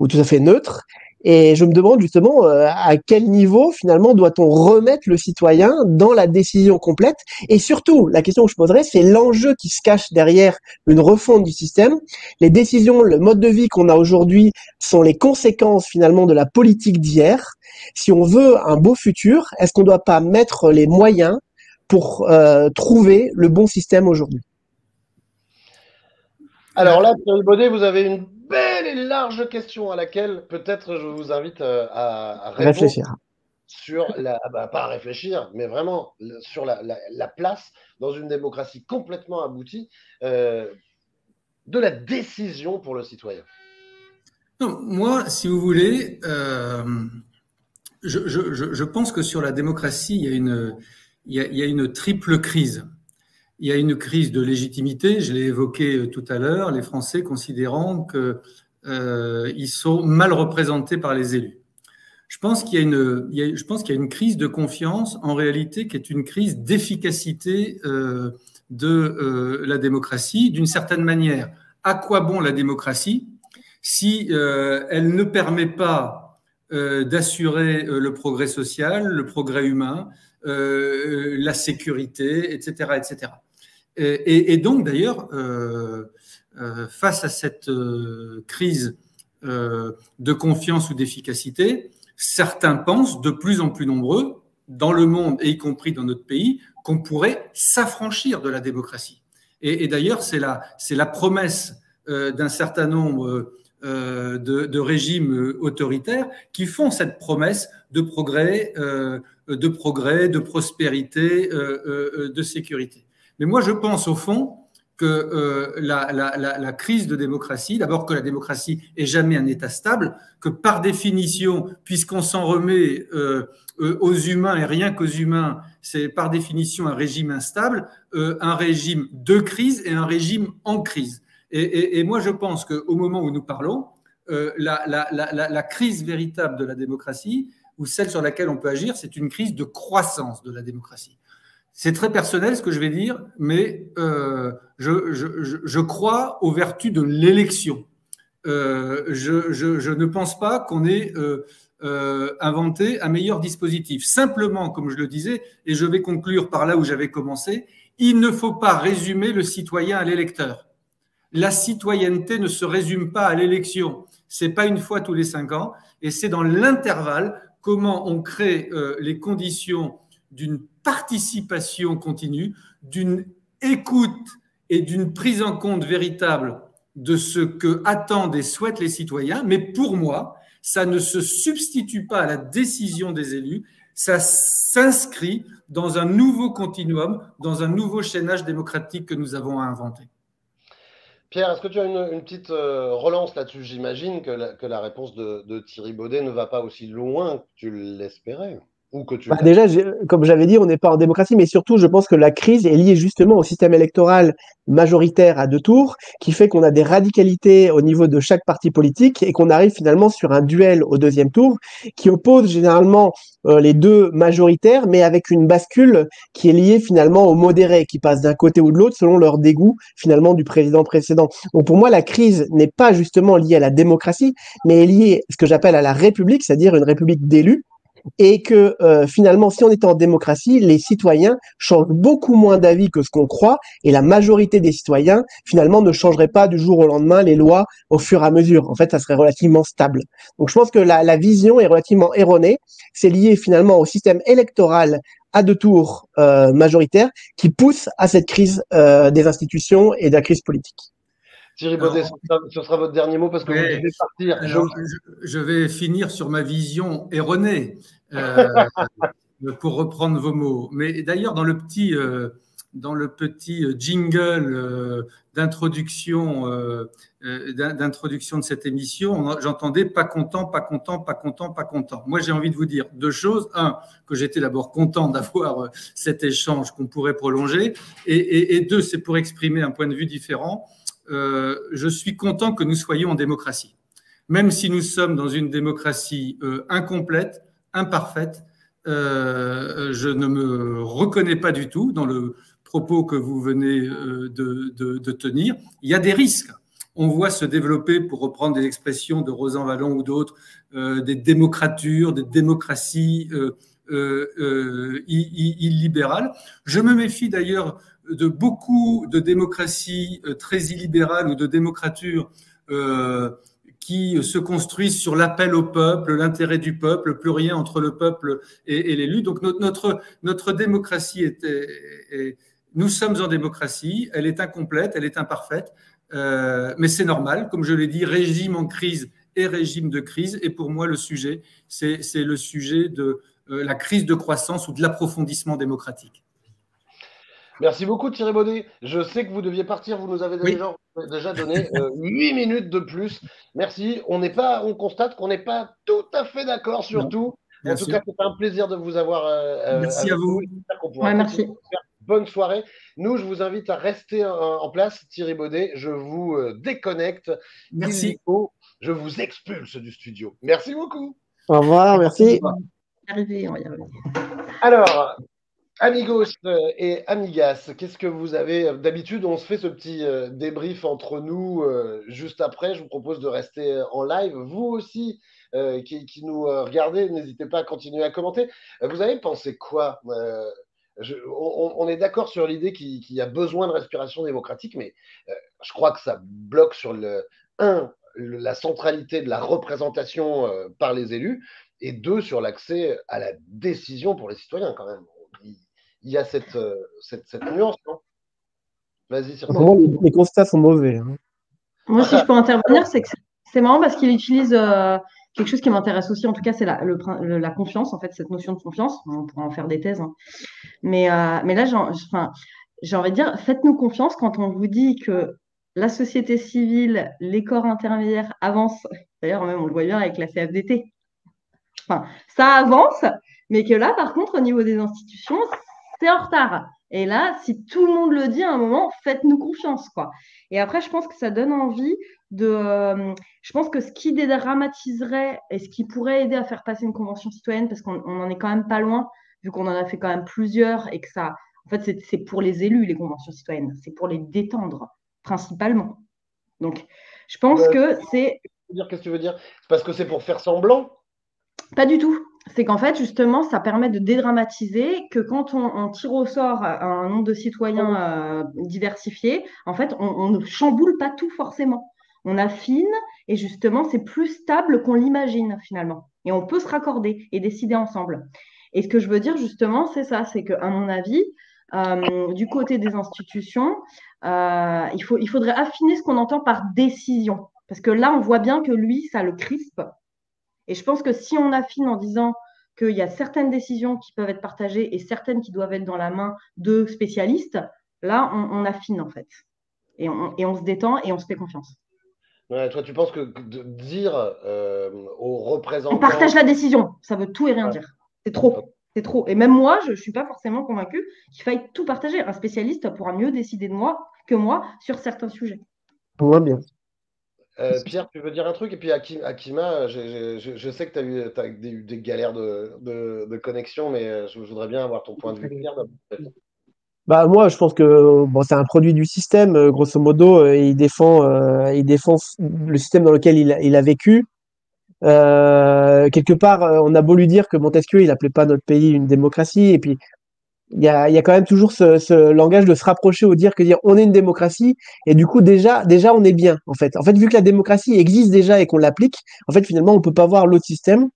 tout à fait neutres. Et je me demande justement à quel niveau finalement doit-on remettre le citoyen dans la décision complète. Et surtout, la question que je poserais, c'est l'enjeu qui se cache derrière une refonte du système. Les décisions, le mode de vie qu'on a aujourd'hui sont les conséquences finalement de la politique d'hier. Si on veut un beau futur, est-ce qu'on ne doit pas mettre les moyens pour trouver le bon système aujourd'hui? Alors là, Thierry Baudet, vous avez une belle et large question à laquelle peut-être je vous invite à réfléchir. Sur pas à réfléchir, mais vraiment sur la place dans une démocratie complètement aboutie de la décision pour le citoyen. Non, moi, si vous voulez, je pense que sur la démocratie, il y a une triple crise. Il y a une crise de légitimité, je l'ai évoqué tout à l'heure, les Français considérant qu'ils sont mal représentés par les élus. Je pense qu'il y a une crise de confiance, en réalité, qui est une crise d'efficacité de la démocratie. D'une certaine manière, à quoi bon la démocratie si elle ne permet pas d'assurer le progrès social, le progrès humain, la sécurité, etc., etc. Et donc, d'ailleurs, face à cette crise de confiance ou d'efficacité, certains pensent, de plus en plus nombreux, dans le monde et y compris dans notre pays, qu'on pourrait s'affranchir de la démocratie. Et d'ailleurs, c'est la promesse d'un certain nombre de régimes autoritaires qui font cette promesse de progrès, de prospérité, de sécurité. Mais moi, je pense au fond que la crise de démocratie, d'abord que la démocratie est jamais un État stable, que par définition, puisqu'on s'en remet aux humains et rien qu'aux humains, c'est par définition un régime instable, un régime de crise et un régime en crise. Et moi, je pense qu'au moment où nous parlons, la crise véritable de la démocratie, ou celle sur laquelle on peut agir, c'est une crise de croissance de la démocratie. C'est très personnel ce que je vais dire, mais je crois aux vertus de l'élection. Je ne pense pas qu'on ait inventé un meilleur dispositif. Simplement, comme je le disais, et je vais conclure par là où j'avais commencé, il ne faut pas résumer le citoyen à l'électeur. La citoyenneté ne se résume pas à l'élection. C'est pas une fois tous les 5 ans, et c'est dans l'intervalle comment on crée les conditions d'une participation continue, d'une écoute et d'une prise en compte véritable de ce que attendent et souhaitent les citoyens. Mais pour moi, ça ne se substitue pas à la décision des élus, ça s'inscrit dans un nouveau continuum, dans un nouveau chaînage démocratique que nous avons à inventer. Pierre, est-ce que tu as une petite relance là-dessus? J'imagine que la réponse de Thierry Baudet ne va pas aussi loin que tu l'espérais. Ou que tu Déjà, comme j'avais dit, on n'est pas en démocratie, mais surtout, je pense que la crise est liée justement au système électoral majoritaire à 2 tours, qui fait qu'on a des radicalités au niveau de chaque parti politique et qu'on arrive finalement sur un duel au 2e tour qui oppose généralement les 2 majoritaires, mais avec une bascule qui est liée finalement aux modérés, qui passent d'un côté ou de l'autre selon leur dégoût finalement du président précédent. Donc pour moi, la crise n'est pas justement liée à la démocratie, mais est liée à ce que j'appelle à la République, c'est-à-dire une République d'élus, et que finalement, si on est en démocratie, les citoyens changent beaucoup moins d'avis que ce qu'on croit, et la majorité des citoyens, finalement, ne changeraient pas du jour au lendemain les lois au fur et à mesure. En fait, ça serait relativement stable. Donc, je pense que la vision est relativement erronée. C'est lié finalement au système électoral à 2 tours majoritaire qui pousse à cette crise des institutions et de la crise politique. Thierry Baudet, ce sera votre dernier mot parce que vous devez partir. Alors, je vais finir sur ma vision erronée, pour reprendre vos mots. Mais d'ailleurs, dans le petit jingle d'introduction de cette émission, j'entendais pas content, pas content, pas content, pas content. Moi, j'ai envie de vous dire 2 choses. Un, que j'étais d'abord content d'avoir cet échange qu'on pourrait prolonger. Et 2, c'est pour exprimer un point de vue différent. Je suis content que nous soyons en démocratie. Même si nous sommes dans une démocratie incomplète, imparfaite, je ne me reconnais pas du tout dans le propos que vous venez de tenir. Il y a des risques. On voit se développer, pour reprendre des expressions de Rosan Vallon ou d'autres, des démocratures, des démocraties illibérales. Je me méfie d'ailleurs de beaucoup de démocraties très illibérales ou de démocratures qui se construisent sur l'appel au peuple, l'intérêt du peuple, plus rien entre le peuple et l'élu. Donc notre démocratie nous sommes en démocratie, elle est incomplète, elle est imparfaite, mais c'est normal, comme je l'ai dit, régime en crise et régime de crise. Et pour moi, le sujet, c'est le sujet de la crise de croissance ou de l'approfondissement démocratique. Merci beaucoup Thierry Baudet. Je sais que vous deviez partir, vous nous avez déjà donné 8 minutes de plus. Merci. On constate qu'on n'est pas tout à fait d'accord sur tout. En tout cas, c'est un plaisir de vous avoir. Merci à vous. Merci. Bonne soirée. Nous, je vous invite à rester en place, Thierry Baudet. Je vous déconnecte. Merci. Je vous expulse du studio. Merci beaucoup. Au revoir, merci. Alors, amigos et amigas, qu'est-ce que vous avez? D'habitude, on se fait ce petit débrief entre nous juste après. Je vous propose de rester en live. Vous aussi, qui nous regardez, n'hésitez pas à continuer à commenter. Vous avez pensé quoi? On est d'accord sur l'idée qu'il y a besoin de respiration démocratique, mais je crois que ça bloque sur la centralité de la représentation par les élus, et 2, sur l'accès à la décision pour les citoyens quand même. Il y a cette nuance, non? Vas-y, Cyril. Pour moi, les constats sont mauvais. Hein. Moi, si je peux intervenir, c'est que c'est marrant parce qu'il utilise quelque chose qui m'intéresse aussi, en tout cas, c'est la confiance, en fait, cette notion de confiance. On pourra en faire des thèses. Hein. Mais là, j'ai envie de dire, faites-nous confiance quand on vous dit que la société civile, les corps intermédiaires avancent. D'ailleurs, même on le voit bien avec la CFDT. Enfin, ça avance, mais que là, par contre, au niveau des institutions, c'est en retard. Et là, si tout le monde le dit à un moment, faites-nous confiance, quoi. Et après, je pense que ça donne envie je pense que ce qui dédramatiserait et ce qui pourrait aider à faire passer une convention citoyenne, parce qu'on n'en est quand même pas loin, vu qu'on en a fait quand même plusieurs et que ça, en fait, c'est pour les élus, les conventions citoyennes. C'est pour les détendre, principalement. Donc, je pense que c'est. Qu'est-ce que tu veux dire? C'est parce que c'est pour faire semblant? Pas du tout. C'est qu'en fait, justement, ça permet de dédramatiser que quand on tire au sort un nombre de citoyens diversifiés, en fait, on ne chamboule pas tout forcément. On affine et justement, c'est plus stable qu'on l'imagine finalement. Et on peut se raccorder et décider ensemble. Et ce que je veux dire justement, c'est ça, c'est qu'à mon avis, du côté des institutions, il faudrait affiner ce qu'on entend par décision. Parce que là, on voit bien que lui, ça le crispe. Et je pense que si on affine en disant qu'il y a certaines décisions qui peuvent être partagées et certaines qui doivent être dans la main de spécialistes, là, on affine en fait. Et on se détend et on se fait confiance. Ouais, toi, tu penses que de dire aux On représentants. partage la décision, ça veut tout et rien dire. C'est trop. C'est trop. Et même moi, je ne suis pas forcément convaincue qu'il faille tout partager. Un spécialiste pourra mieux décider de moi que moi sur certains sujets. Moins bien. Pierre, tu veux dire un truc? Et puis Akima, je sais que tu as eu des galères de connexion, mais je voudrais bien avoir ton point de vue, Pierre. Bah moi, je pense que bon, c'est un produit du système, grosso modo, il défend le système dans lequel il a vécu. Quelque part, on a beau lui dire que Montesquieu, il appelait pas notre pays une démocratie, et puis il y a quand même toujours ce langage de se rapprocher au dire que dire on est une démocratie et du coup déjà on est bien en fait. En fait, vu que la démocratie existe déjà et qu'on l'applique, en fait finalement on peut pas voir l'autre système.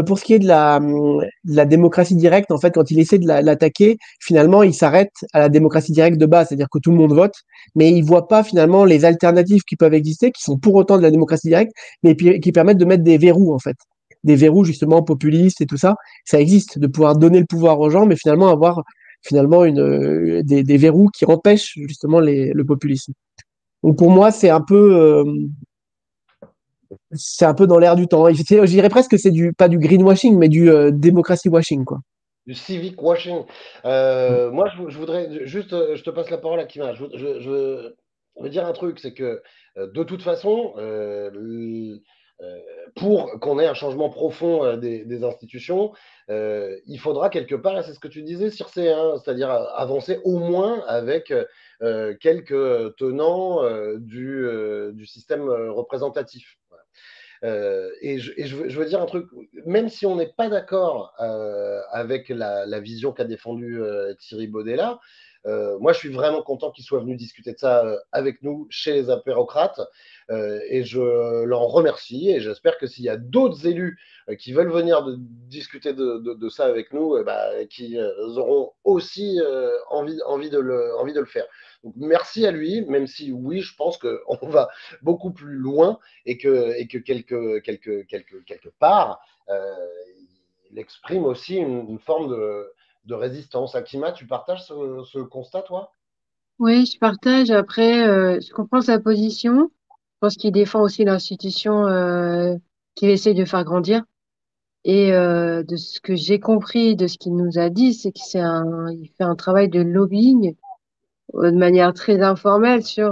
Pour ce qui est de la démocratie directe, en fait quand il essaie de l'attaquer, finalement il s'arrête à la démocratie directe de base, c'est-à-dire que tout le monde vote, mais il voit pas finalement les alternatives qui peuvent exister, qui sont pour autant de la démocratie directe, mais qui permettent de mettre des verrous en fait. Des verrous justement populistes et tout ça, ça existe, de pouvoir donner le pouvoir aux gens, mais finalement avoir finalement des verrous qui empêchent justement le populisme. Donc pour moi, c'est un peu dans l'air du temps. Je dirais presque que c'est pas du greenwashing, mais du démocracy washing, quoi. Du civic washing. Moi, je voudrais juste, je te passe la parole à Kima. Je veux dire un truc, c'est que de toute façon, pour qu'on ait un changement profond des institutions, il faudra quelque part, et c'est ce que tu disais, Circe, hein, c'est-à-dire avancer au moins avec quelques tenants du système représentatif. Voilà. Je veux dire un truc, même si on n'est pas d'accord avec la vision qu'a défendue Thierry Baudet là, moi je suis vraiment content qu'il soit venu discuter de ça avec nous chez les apérocrates et je l'en remercie et j'espère que s'il y a d'autres élus qui veulent venir discuter de ça avec nous, qu'ils auront aussi envie de le faire. Donc merci à lui, même si oui, je pense qu'on va beaucoup plus loin et que quelque part, il exprime aussi une forme de résistance. Akima, tu partages ce constat, toi? Oui, je partage. Après, je comprends sa position. Je pense qu'il défend aussi l'institution qu'il essaie de faire grandir. Et de ce que j'ai compris de ce qu'il nous a dit, c'est il fait un travail de lobbying de manière très informelle sur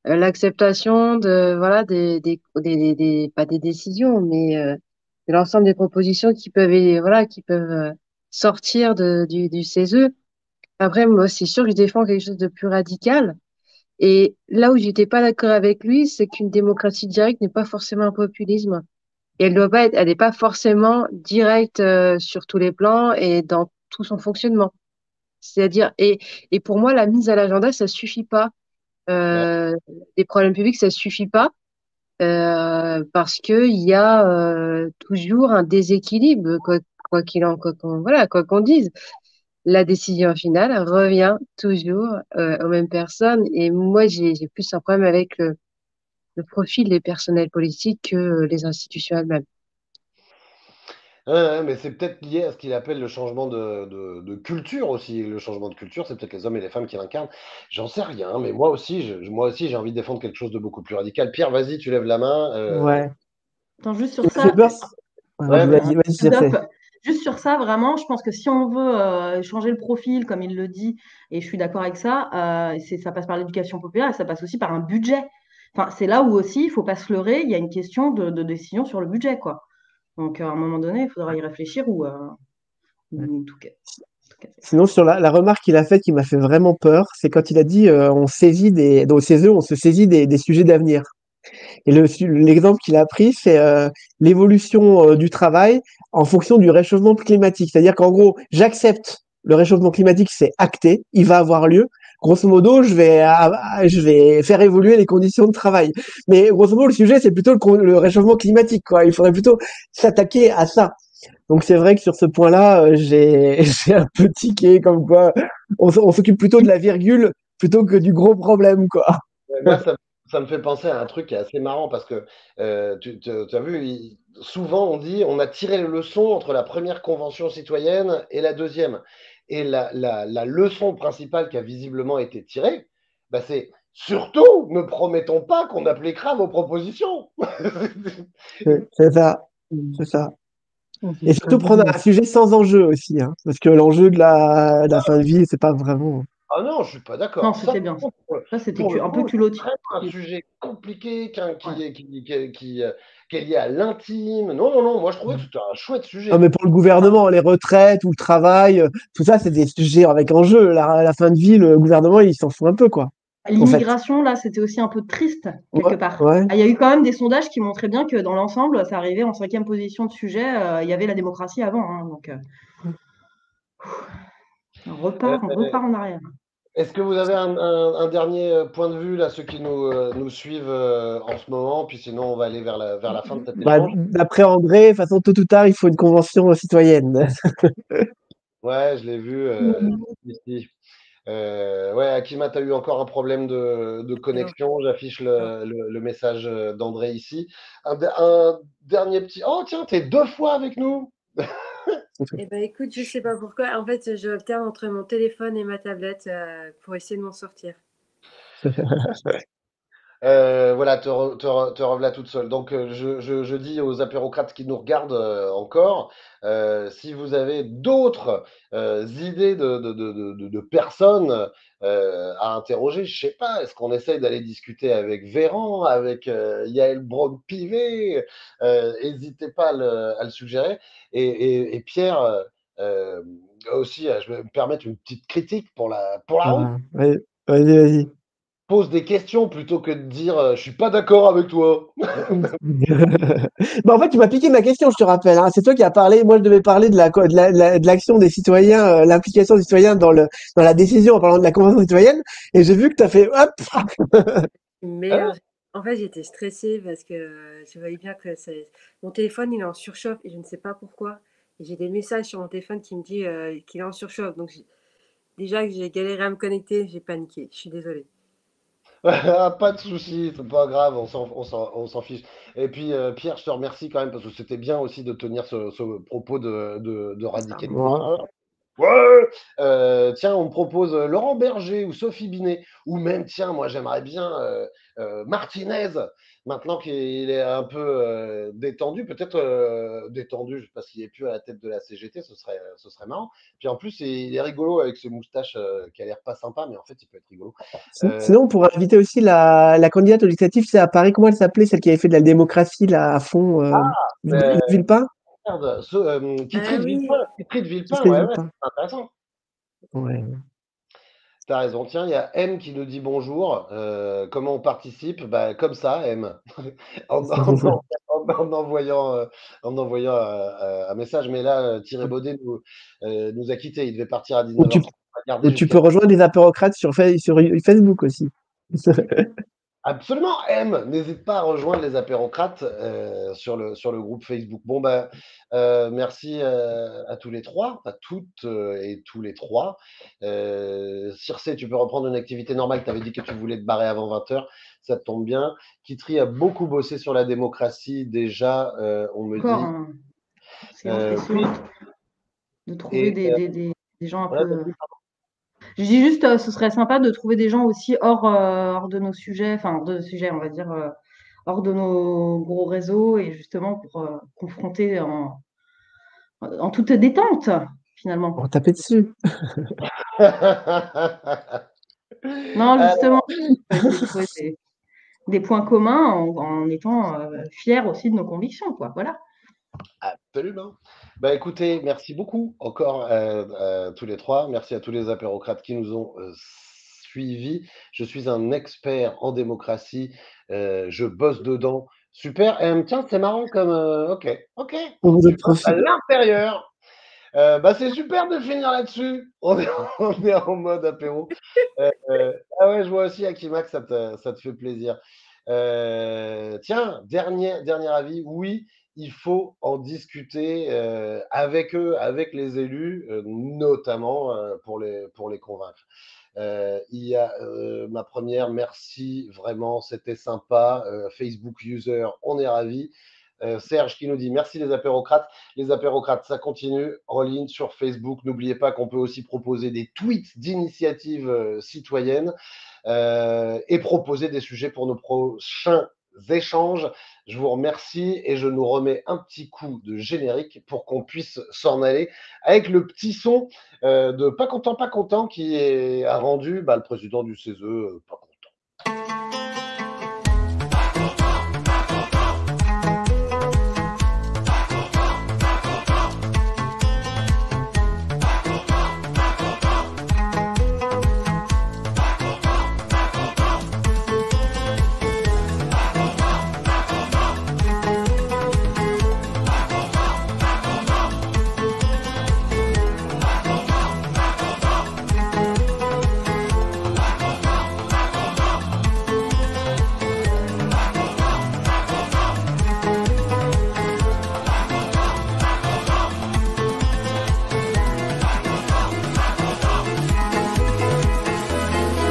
l'acceptation de voilà pas des décisions, mais de l'ensemble des propositions qui peuvent voilà qui peuvent sortir du CESE. Après, moi, c'est sûr que je défends quelque chose de plus radical. Et là où j'étais pas d'accord avec lui, c'est qu'une démocratie directe n'est pas forcément un populisme. Et elle n'est pas forcément directe sur tous les plans et dans tout son fonctionnement. C'est-à-dire, et pour moi, la mise à l'agenda, ça suffit pas. Ouais. Les problèmes publics, ça suffit pas parce que il y a toujours un déséquilibre, quoi qu'on dise. La décision finale revient toujours aux mêmes personnes. Et moi, j'ai plus un problème avec le profil des personnels politiques que les institutions elles-mêmes. Ouais, mais c'est peut-être lié à ce qu'il appelle le changement de culture aussi. Le changement de culture, c'est peut-être les hommes et les femmes qui l'incarnent. J'en sais rien, mais moi aussi, j'ai envie de défendre quelque chose de beaucoup plus radical. Pierre, vas-y, tu lèves la main. Ouais. Attends, juste Ce qui sur me fait ça, peur, ouais, Ouais, vas-y, vas-y, Circe. Top. Juste sur ça, vraiment, je pense que si on veut changer le profil, comme il le dit, et je suis d'accord avec ça, ça passe par l'éducation populaire et ça passe aussi par un budget. Enfin, c'est là où aussi, il ne faut pas se leurrer, il y a une question de décision sur le budget, quoi. Donc, à un moment donné, il faudra y réfléchir ou tout casser. Sinon, sur la remarque qu'il a faite qui m'a fait vraiment peur, c'est quand il a dit dans le CESE, on se saisit des sujets d'avenir. Et l'exemple qu'il a pris, c'est l'évolution du travail en fonction du réchauffement climatique. C'est-à-dire qu'en gros, j'accepte le réchauffement climatique, c'est acté, il va avoir lieu. Grosso modo, je vais faire évoluer les conditions de travail. Mais grosso modo, le sujet, c'est plutôt le réchauffement climatique, quoi. Il faudrait plutôt s'attaquer à ça. Donc c'est vrai que sur ce point-là, j'ai un peu tiqué, comme quoi on s'occupe plutôt de la virgule plutôt que du gros problème, quoi. moi, ça me fait penser à un truc qui est assez marrant parce que tu as vu, souvent on dit on a tiré les leçons entre la première convention citoyenne et la deuxième. Et la leçon principale qui a visiblement été tirée, bah, c'est surtout ne promettons pas qu'on appliquera vos propositions. C'est ça, c'est ça. On fait Et jusqu'au surtout bout prendre du un sujet sans enjeu aussi, hein, parce que l'enjeu de la fin de vie, c'est pas vraiment. Ah non, je suis pas Non, d'accord. Ça, c'était bien. Ça, c'était pour le un peu coup, c'est culotté. vraiment un sujet compliqué Ouais. qui est lié à l'intime. Non, non, non, moi je trouvais que c'était un chouette Non, sujet. mais pour le gouvernement, les retraites ou le travail, tout ça, c'est des sujets avec enjeu. La fin de vie, le gouvernement, il s'en fout un peu, quoi, en fait. L'immigration, là, c'était aussi un peu triste, quelque Ouais, part. ouais. Ah, il y a eu quand même des sondages qui montraient bien que dans l'ensemble, ça arrivait en cinquième position de sujet. Il y avait la démocratie avant, hein, donc on Euh, repart en arrière. Est-ce que vous avez un dernier point de vue, là, ceux qui nous suivent en ce moment, puis sinon on va aller vers la fin de cet Bah, échange? d'après André, de toute façon, tôt ou tard, il faut une convention citoyenne. Ouais, je l'ai vu ici. Ouais, Akima, tu as eu encore un problème de Non. connexion. J'affiche Non. le message d'André ici. Un dernier petit. Oh, tiens, t'es 2 fois avec nous! Eh ben, écoute, je sais pas pourquoi. En fait, je alterne entre mon téléphone et ma tablette pour essayer de m'en sortir. Voilà, te revoilà toute seule. Donc, je dis aux apérocrates qui nous regardent encore, si vous avez d'autres idées de personnes à interroger, je sais pas, est-ce qu'on essaye d'aller discuter avec Véran, avec Yael Braun-Pivet, n'hésitez pas à le suggérer. Et Pierre, euh, aussi, je vais me permettre une petite critique pour la route. Voilà. Vas-y, vas-y. Pose des questions plutôt que de dire je suis pas d'accord avec toi. Bah, en fait, tu m'as piqué ma question, je te rappelle, hein. C'est toi qui as parlé. Moi, je devais parler de l'action des citoyens, l'implication des citoyens dans la décision en parlant de la convention citoyenne. Et j'ai vu que tu as fait hop. Hein. Merde. En fait, j'étais stressée parce que je voyais bien que mon téléphone il est en surchauffe et je ne sais pas pourquoi. Et j'ai des messages sur mon téléphone qui me dit qu'il est en surchauffe. Donc déjà que j'ai galéré à me connecter, j'ai paniqué. Je suis désolée. Pas de souci, c'est pas grave, on s'en fiche. Et puis Pierre, je te remercie quand même parce que c'était bien aussi de tenir ce propos de radicalité. Voilà. Ouais. Tiens, on me propose Laurent Berger ou Sophie Binet, ou même, tiens, moi j'aimerais bien Martinez, maintenant qu'il est un peu détendu, peut-être détendu, parce qu'il n'est plus à la tête de la CGT, ce serait marrant. Puis en plus, il est rigolo avec ses moustaches qui a l'air pas sympa, mais en fait, il peut être rigolo. Euh, Sinon, on pourrait inviter aussi la candidate au législatif, c'est à Paris. Comment elle s'appelait, celle qui avait fait de la démocratie là à fond, euh, Yves Villepin? Merde, Guitry Ah de oui, Villepin, Guitry de Villepin, Guitry ouais, ouais, Villepin. c'est intéressant. Ouais. T'as raison. Tiens, il y a M qui nous dit bonjour. Comment on participe? Bah, comme ça, M. En envoyant, un message. Mais là, Thierry Baudet nous a quittés. Il devait partir à Ou tu, 19h30. On va garder ou tu jusqu'à. peux rejoindre les apérocrates sur Facebook aussi. Absolument, M. N'hésite pas à rejoindre les apérocrates sur le groupe Facebook. Bon, ben, merci à tous les trois, à toutes et tous les trois. Circe, tu peux reprendre une activité normale. Tu avais dit que tu voulais te barrer avant 20h. Ça te tombe bien. Kitri a beaucoup bossé sur la démocratie déjà, on me Encore, dit. hein. séance spéciaux, Oui, de trouver et des gens un ouais, peu. vas-y. Je dis juste, ce serait sympa de trouver des gens aussi hors de nos sujets, enfin hors de nos sujets, on va dire, hors de nos gros réseaux, et justement pour confronter en toute détente, finalement. On tapait dessus. Non, justement, Alors, on va essayer de trouver des points communs en étant fiers aussi de nos convictions, quoi. Voilà. absolument. Bah, écoutez, merci beaucoup encore tous les trois. Merci à tous les apérocrates qui nous ont suivis. Je suis un expert en démocratie. Je bosse dedans. Super. Tiens, c'est marrant comme. Ok, ok. Pour Tu votre bosses à profit. l'intérieur. Bah, c'est super de finir là-dessus. On est en mode apéro. Ah ouais, je vois aussi, Akimax, ça te fait plaisir. Tiens, dernier avis, oui, il faut en discuter avec eux, avec les élus, notamment pour les convaincre. Il y a ma première, merci, vraiment, c'était sympa. Facebook user, on est ravis. Serge qui nous dit merci les apérocrates. Les apérocrates, ça continue en ligne sur Facebook. N'oubliez pas qu'on peut aussi proposer des tweets d'initiatives citoyennes et proposer des sujets pour nos prochains échanges. Je vous remercie et je nous remets un petit coup de générique pour qu'on puisse s'en aller avec le petit son de Pas content qui a rendu le président du CESE pas content.